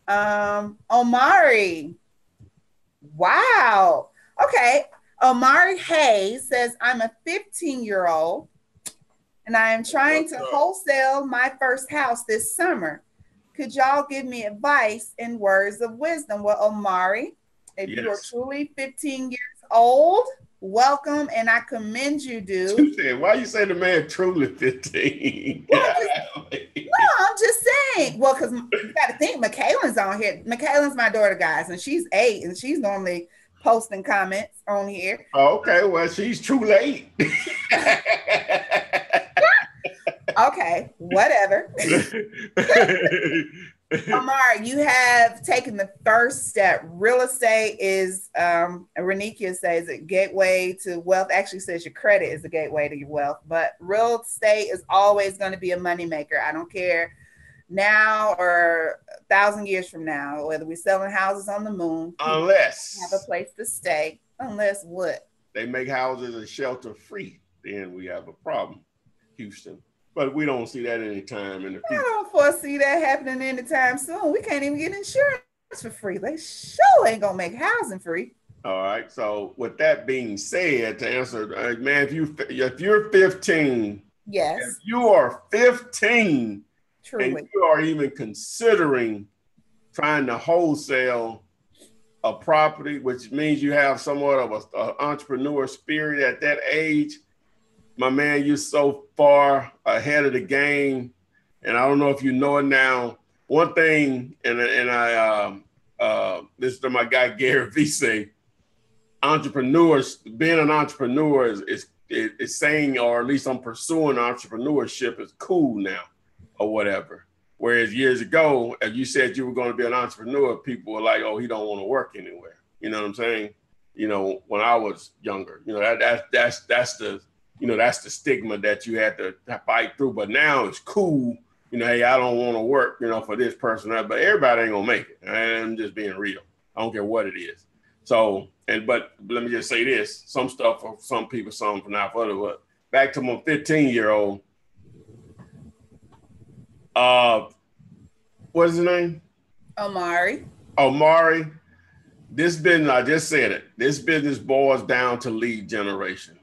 Omari. Wow. Okay. Omari Hayes says, I'm a 15-year-old and I am trying to wholesale my first house this summer. Could y'all give me advice and words of wisdom? Well, Omari, if you are truly 15 years old, welcome, and I commend you, dude. Why you say the man truly 15? No, I'm just saying. Well, because you got to think, Michaela's on here. Michaela's my daughter, guys, and she's 8, and she's normally posting comments on here. Okay, well, she's too late. Okay, whatever. Amar, you have taken the first step. Real estate is, Renikia says, a gateway to wealth. Actually says your credit is a gateway to your wealth, but real estate is always going to be a moneymaker. I don't care now or 1,000 years from now, whether we're selling houses on the moon. Unless have a place to stay. Unless what? They make houses and shelter free. Then we have a problem, Houston. But we don't see that anytime in the future. I don't foresee that happening anytime soon. We can't even get insurance for free. They sure ain't gonna make housing free. All right. So with that being said, to answer, man, if you're 15, yes, if you are 15, truly, and you are even considering trying to wholesale a property, which means you have somewhat of an entrepreneur spirit at that age, my man, you're so far ahead of the game. And I don't know if you know it now. One thing, and I this to my guy Gary V say, entrepreneurs, being an entrepreneur is saying, or at least I'm pursuing entrepreneurship is cool now, or whatever. Whereas years ago, as you said you were going to be an entrepreneur, people were like, oh, he don't want to work anywhere. You know what I'm saying? You know, when I was younger, that's the that's the stigma that you had to fight through. But now it's cool. Hey, I don't want to work, for this person, but everybody ain't gonna make it. I'm just being real. I don't care what it is. So, but let me just say this: some stuff for some people, some for not for others. But back to my 15-year-old. What's his name? Omari. This business, I just said it. This business boils down to lead generation.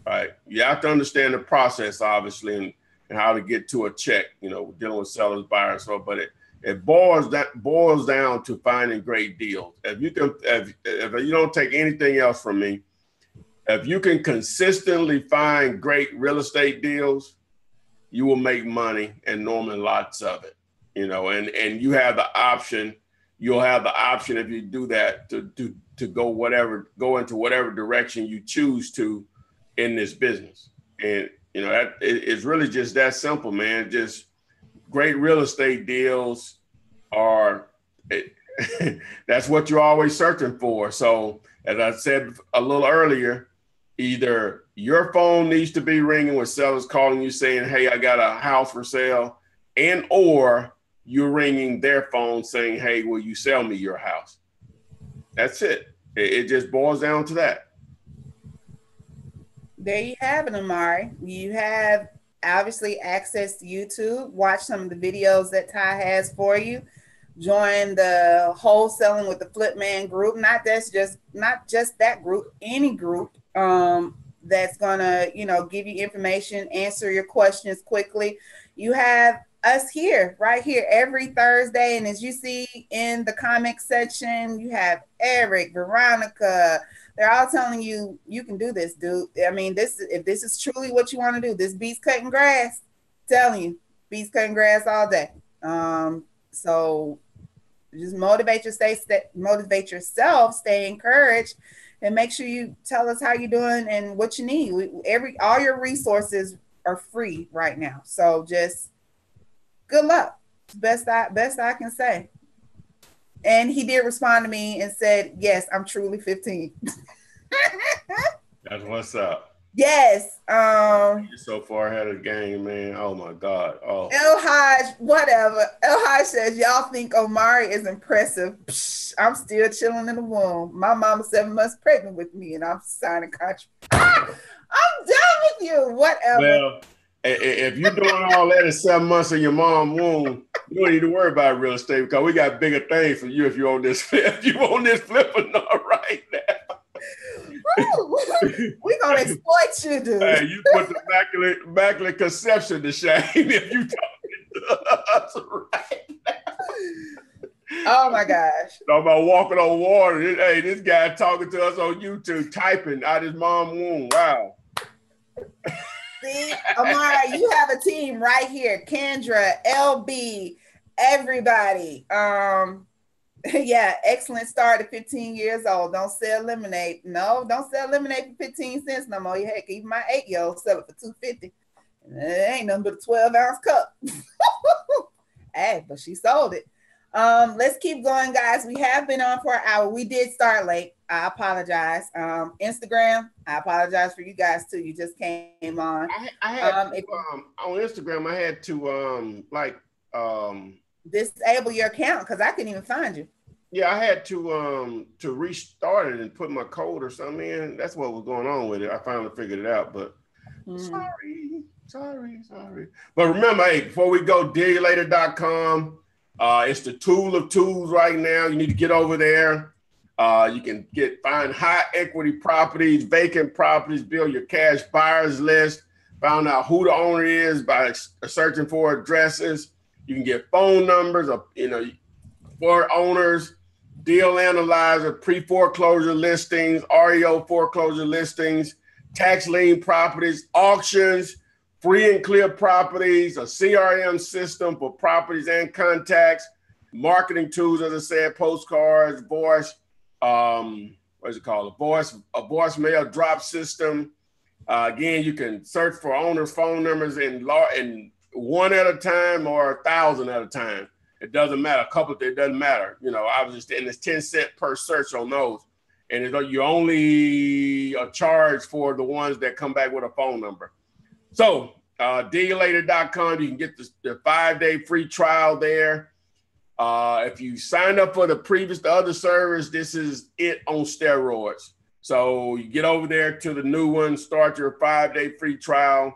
Right. You have to understand the process, obviously, and how to get to a check, dealing with sellers, buyers, but it boils down to finding great deals. If you don't take anything else from me, if you can consistently find great real estate deals, you will make money, and normally lots of it, and you have the option. You'll have the option if you do that to go into whatever direction you choose to in this business. And that it's really just that simple, man. Just great real estate deals are that's what you're always searching for. So as I said a little earlier, either your phone needs to be ringing with sellers calling you saying, hey, I got a house for sale, and or you're ringing their phone saying, hey, will you sell me your house? That's it. It just boils down to that. There you have it, Amari. You have obviously access to YouTube. Watch some of the videos that Ty has for you. Join the Wholesaling with the Flip Man group. Not just that group, any group. that's gonna, give you information, answer your questions quickly. You have us here, right here, every Thursday. And as you see in the comment section, you have Eric, Veronica. They're all telling you, you can do this, dude. I mean, if this is truly what you want to do, this beats cutting grass. I'm telling you, beats cutting grass all day. So just motivate yourself, stay encouraged, and make sure you tell us how you're doing and what you need. All your resources are free right now. So just good luck. Best I can say. And he did respond to me and said, yes, I'm truly 15. That's what's up. Yes. You're so far ahead of the game, man. Oh my God. Oh. El Haj, whatever. El Haj says, y'all think Omari is impressive. Psh, I'm still chilling in the womb. My mama's 7 months pregnant with me, and I'm signing contract. I'm done with you. Whatever. Well, if you're doing all that in 7 months in your mom's womb, you don't need to worry about real estate because we got bigger things for you if you're on this Flippinar right now. We're gonna exploit you, dude. Hey, you put the immaculate conception to shame if you talking to us right now. Oh my gosh. Talking about walking on water. Hey, this guy talking to us on YouTube, typing out his mom's womb. Wow. See, Amara, you have a team right here. Kendra, LB, everybody. Yeah, excellent start at 15 years old. Don't sell lemonade. No, don't sell lemonade for 15 cents no more. Heck, even my 8-year-old sell it for $2.50. It ain't nothing but a 12-ounce cup. Hey, but she sold it. Let's keep going, guys. We have been on for an hour. We did start late. I apologize. Instagram, I apologize for you guys too. You just came on. I had on Instagram. I had to disable your account because I couldn't even find you. Yeah, I had to restart it and put my code or something in. That's what was going on with it. I finally figured it out, but sorry. But remember, hey, before we go, dealulator.com. It's the tool of tools right now. You need to get over there. You can find high equity properties, vacant properties, build your cash buyers list, find out who the owner is by searching for addresses. You can get phone numbers of, for owners, deal analyzer, pre-foreclosure listings, REO foreclosure listings, tax lien properties, auctions, free and clear properties, a CRM system for properties and contacts, marketing tools, as I said, postcards, voice, what's it called? A voicemail drop system. Again, you can search for owners' phone numbers in one at a time or 1,000 at a time. It doesn't matter. It doesn't matter. I was just, and it's 10 cents per search on those. And you only charge for the ones that come back with a phone number. So dealulator.com, you can get the 5-day free trial there. If you sign up for the other service, this is it on steroids. So you get over there to the new one, start your 5-day free trial.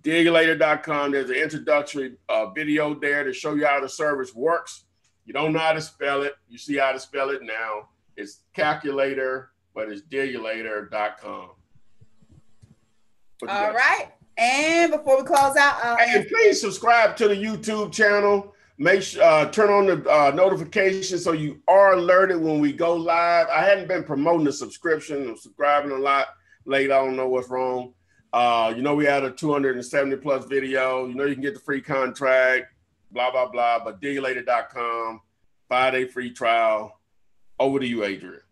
Dealulator.com. There's an introductory video there to show you how the service works. You don't know how to spell it. You see how to spell it now. It's calculator, but it's dealulator.com. All right. And before we close out, and please subscribe to the YouTube channel. Make sure turn on the notifications so you are alerted when we go live. I hadn't been promoting the subscription. I'm subscribing a lot late. I don't know what's wrong. We had a 270 plus video. You can get the free contract, blah, blah, blah. But dealulator.com, 5-day free trial. Over to you, Adrian.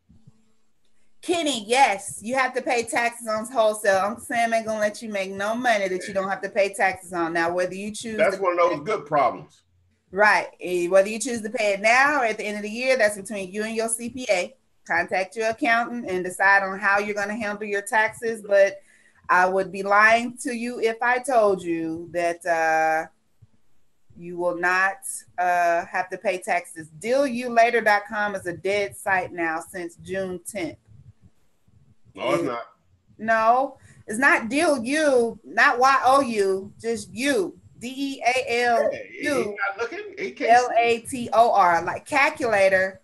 Kenny, yes, you have to pay taxes on wholesale. Uncle Sam ain't gonna let you make no money that you don't have to pay taxes on. Now, whether you choose, that's one of those good problems. Right. Whether you choose to pay it now or at the end of the year, that's between you and your CPA. Contact your accountant and decide on how you're going to handle your taxes. But I would be lying to you if I told you that you will not have to pay taxes. DealYouLater.com is a dead site now since June 10th. No, it's not. No, it's not Deal You, not YOU, just you. DEALU LATOR, like calculator,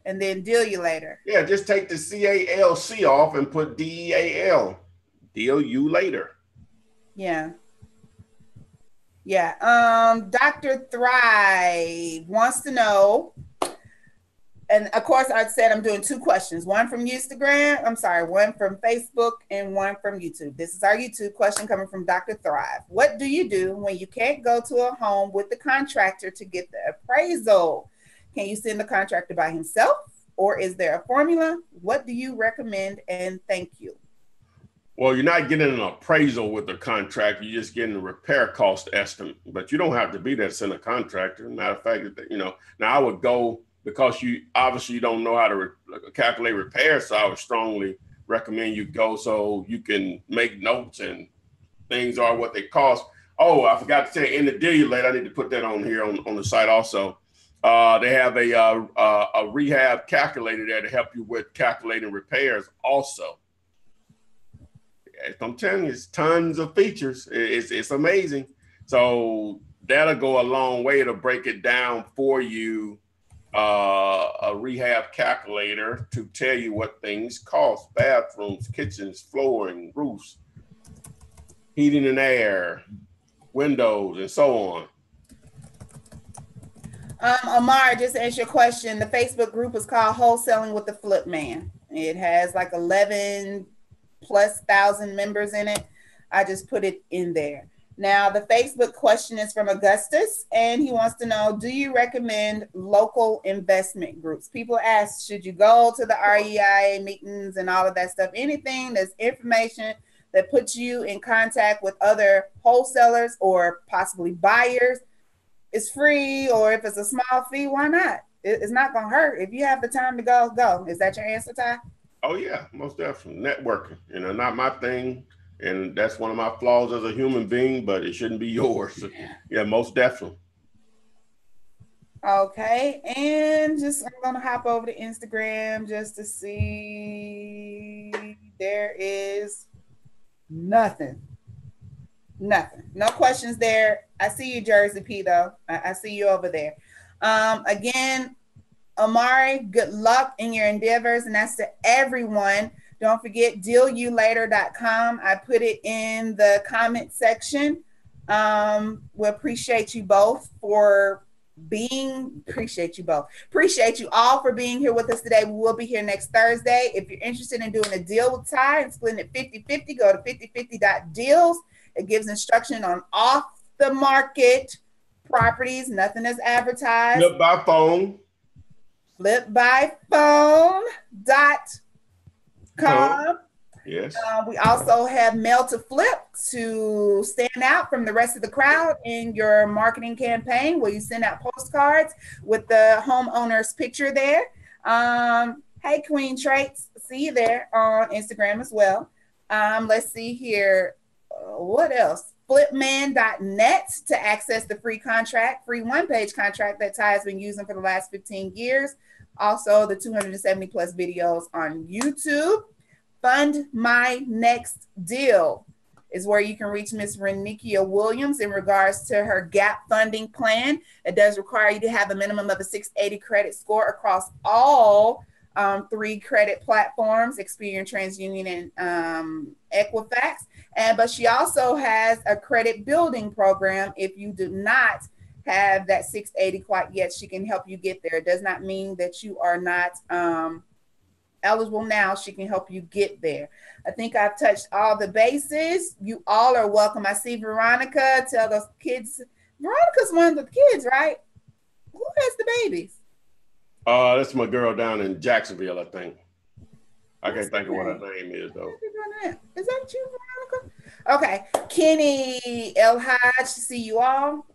and then Deal You Later. Yeah, just take the CALC off and put DEAL. Deal you later. Yeah. Yeah. Dr. Thrive wants to know, and of course I said I'm doing 2 questions, one from one from Facebook and one from YouTube. This is our YouTube question coming from Dr. Thrive. What do you do when you can't go to a home with the contractor to get the appraisal? Can you send the contractor by himself, or is there a formula? What do you recommend, and thank you? Well, you're not getting an appraisal with the contractor. You're just getting a repair cost estimate. But you don't have to be there to send a contractor. Matter of fact, now I would go, because you obviously don't know how to calculate repairs. So I would strongly recommend you go so you can make notes and things are what they cost. Oh, I forgot to say, in the deal you later, I need to put that on here on the site also. They have a rehab calculator there to help you with calculating repairs also. I'm telling you, it's tons of features. It's amazing. So that'll go a long way to break it down for you. A rehab calculator to tell you what things cost: bathrooms, kitchens, flooring, roofs, heating and air, windows, and so on. Amar, just to answer your question, the Facebook group is called Wholesaling with the Flip Man. It has like 11,000+ members in it. I just put it in there. Now, the Facebook question is from Augustus, and he wants to know, do you recommend local investment groups? People ask, should you go to the REIA meetings and all of that stuff? Anything that's information that puts you in contact with other wholesalers or possibly buyers is free, or if it's a small fee, why not? It's not going to hurt. If you have the time to go, go. Is that your answer, Ty? Oh, yeah, most definitely. Networking, not my thing. And that's one of my flaws as a human being, but it shouldn't be yours. Yeah, most definitely. Okay, and I'm going to hop over to Instagram just to see. There is nothing. No questions there. I see you, Jersey P, though. I see you over there. Again, Amari, good luck in your endeavors, and that's to everyone. Don't forget dealyoulater.com. I put it in the comment section. We appreciate you both for appreciate you all for being here with us today. We will be here next Thursday. If you're interested in doing a deal with Ty and splitting it 50-50, go to 5050.deals. It gives instruction on off the market properties, nothing is advertised. Flip by phone. Flipbyphone.com. Yes. We also have mail to flip to stand out from the rest of the crowd in your marketing campaign, where you send out postcards with the homeowner's picture there. Hey, Queen Traits, see you there on Instagram as well. Let's see here. What else? Flipman.net to access the free one-page contract that Ty has been using for the last 15 years. Also, the 270+ videos on YouTube. Fund My Next Deal is where you can reach Miss Renikia Williams in regards to her gap funding plan. It does require you to have a minimum of a 680 credit score across all 3 credit platforms, Experian, TransUnion, and Equifax. But she also has a credit building program. If you do not have that 680 quite yet, she can help you get there. It does not mean that you are not eligible now. She can help you get there. I think I've touched all the bases. You all are welcome. I see Veronica. Tell those kids. Veronica's one of the kids, right? Who has the babies? That's my girl down in Jacksonville, I think. I can't think of what her name is, though. Is that you, Veronica? Okay. Kenny L. Hodge, see you all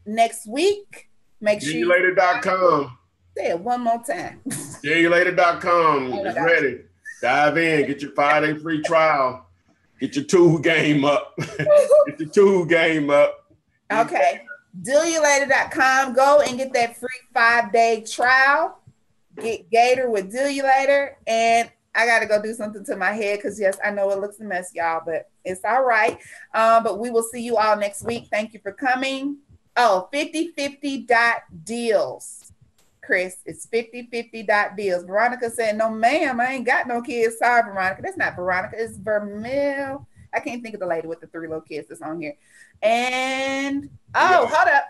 next week. Make sure DealYouLater.com. Say it one more time. DealYouLater.com is ready. Dive in. Get your 5-day free trial. Get your tool game up. Get your tool game up. Okay. DealYouLater.com. Go and get that free 5-day trial. Get Gator with Deal You Later. And I got to go do something to my head because, yes, I know it looks a mess, y'all, but it's all right. But we will see you all next week. Thank you for coming. Oh, 5050.deals. Chris, it's 5050.deals. Veronica said, no, ma'am, I ain't got no kids. Sorry, Veronica. That's not Veronica. It's Vermel. I can't think of the lady with the 3 little kids that's on here. And hold up.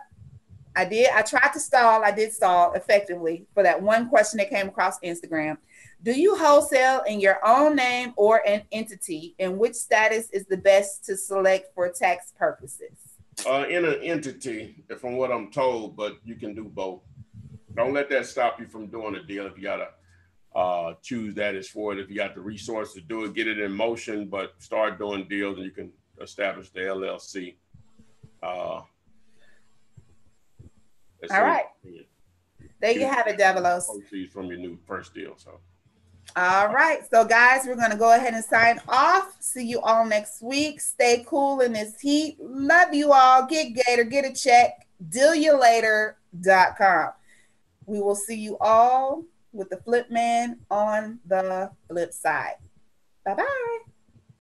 I tried to stall. I did stall effectively for that one question that came across Instagram. Do you wholesale in your own name or an entity? And which status is the best to select for tax purposes? In an entity, from what I'm told, but you can do both. Don't let that stop you from doing a deal. If you gotta choose that as for it, if you got the resources to do it, get it in motion, but start doing deals and you can establish the LLC. All right. There you have it, Develos. Proceeds from your new first deal. So. All right. So, guys, we're going to go ahead and sign off. See you all next week. Stay cool in this heat. Love you all. Get Gator. Get a check. DealYouLater.com. We will see you all with the Flip Man on the flip side. Bye-bye.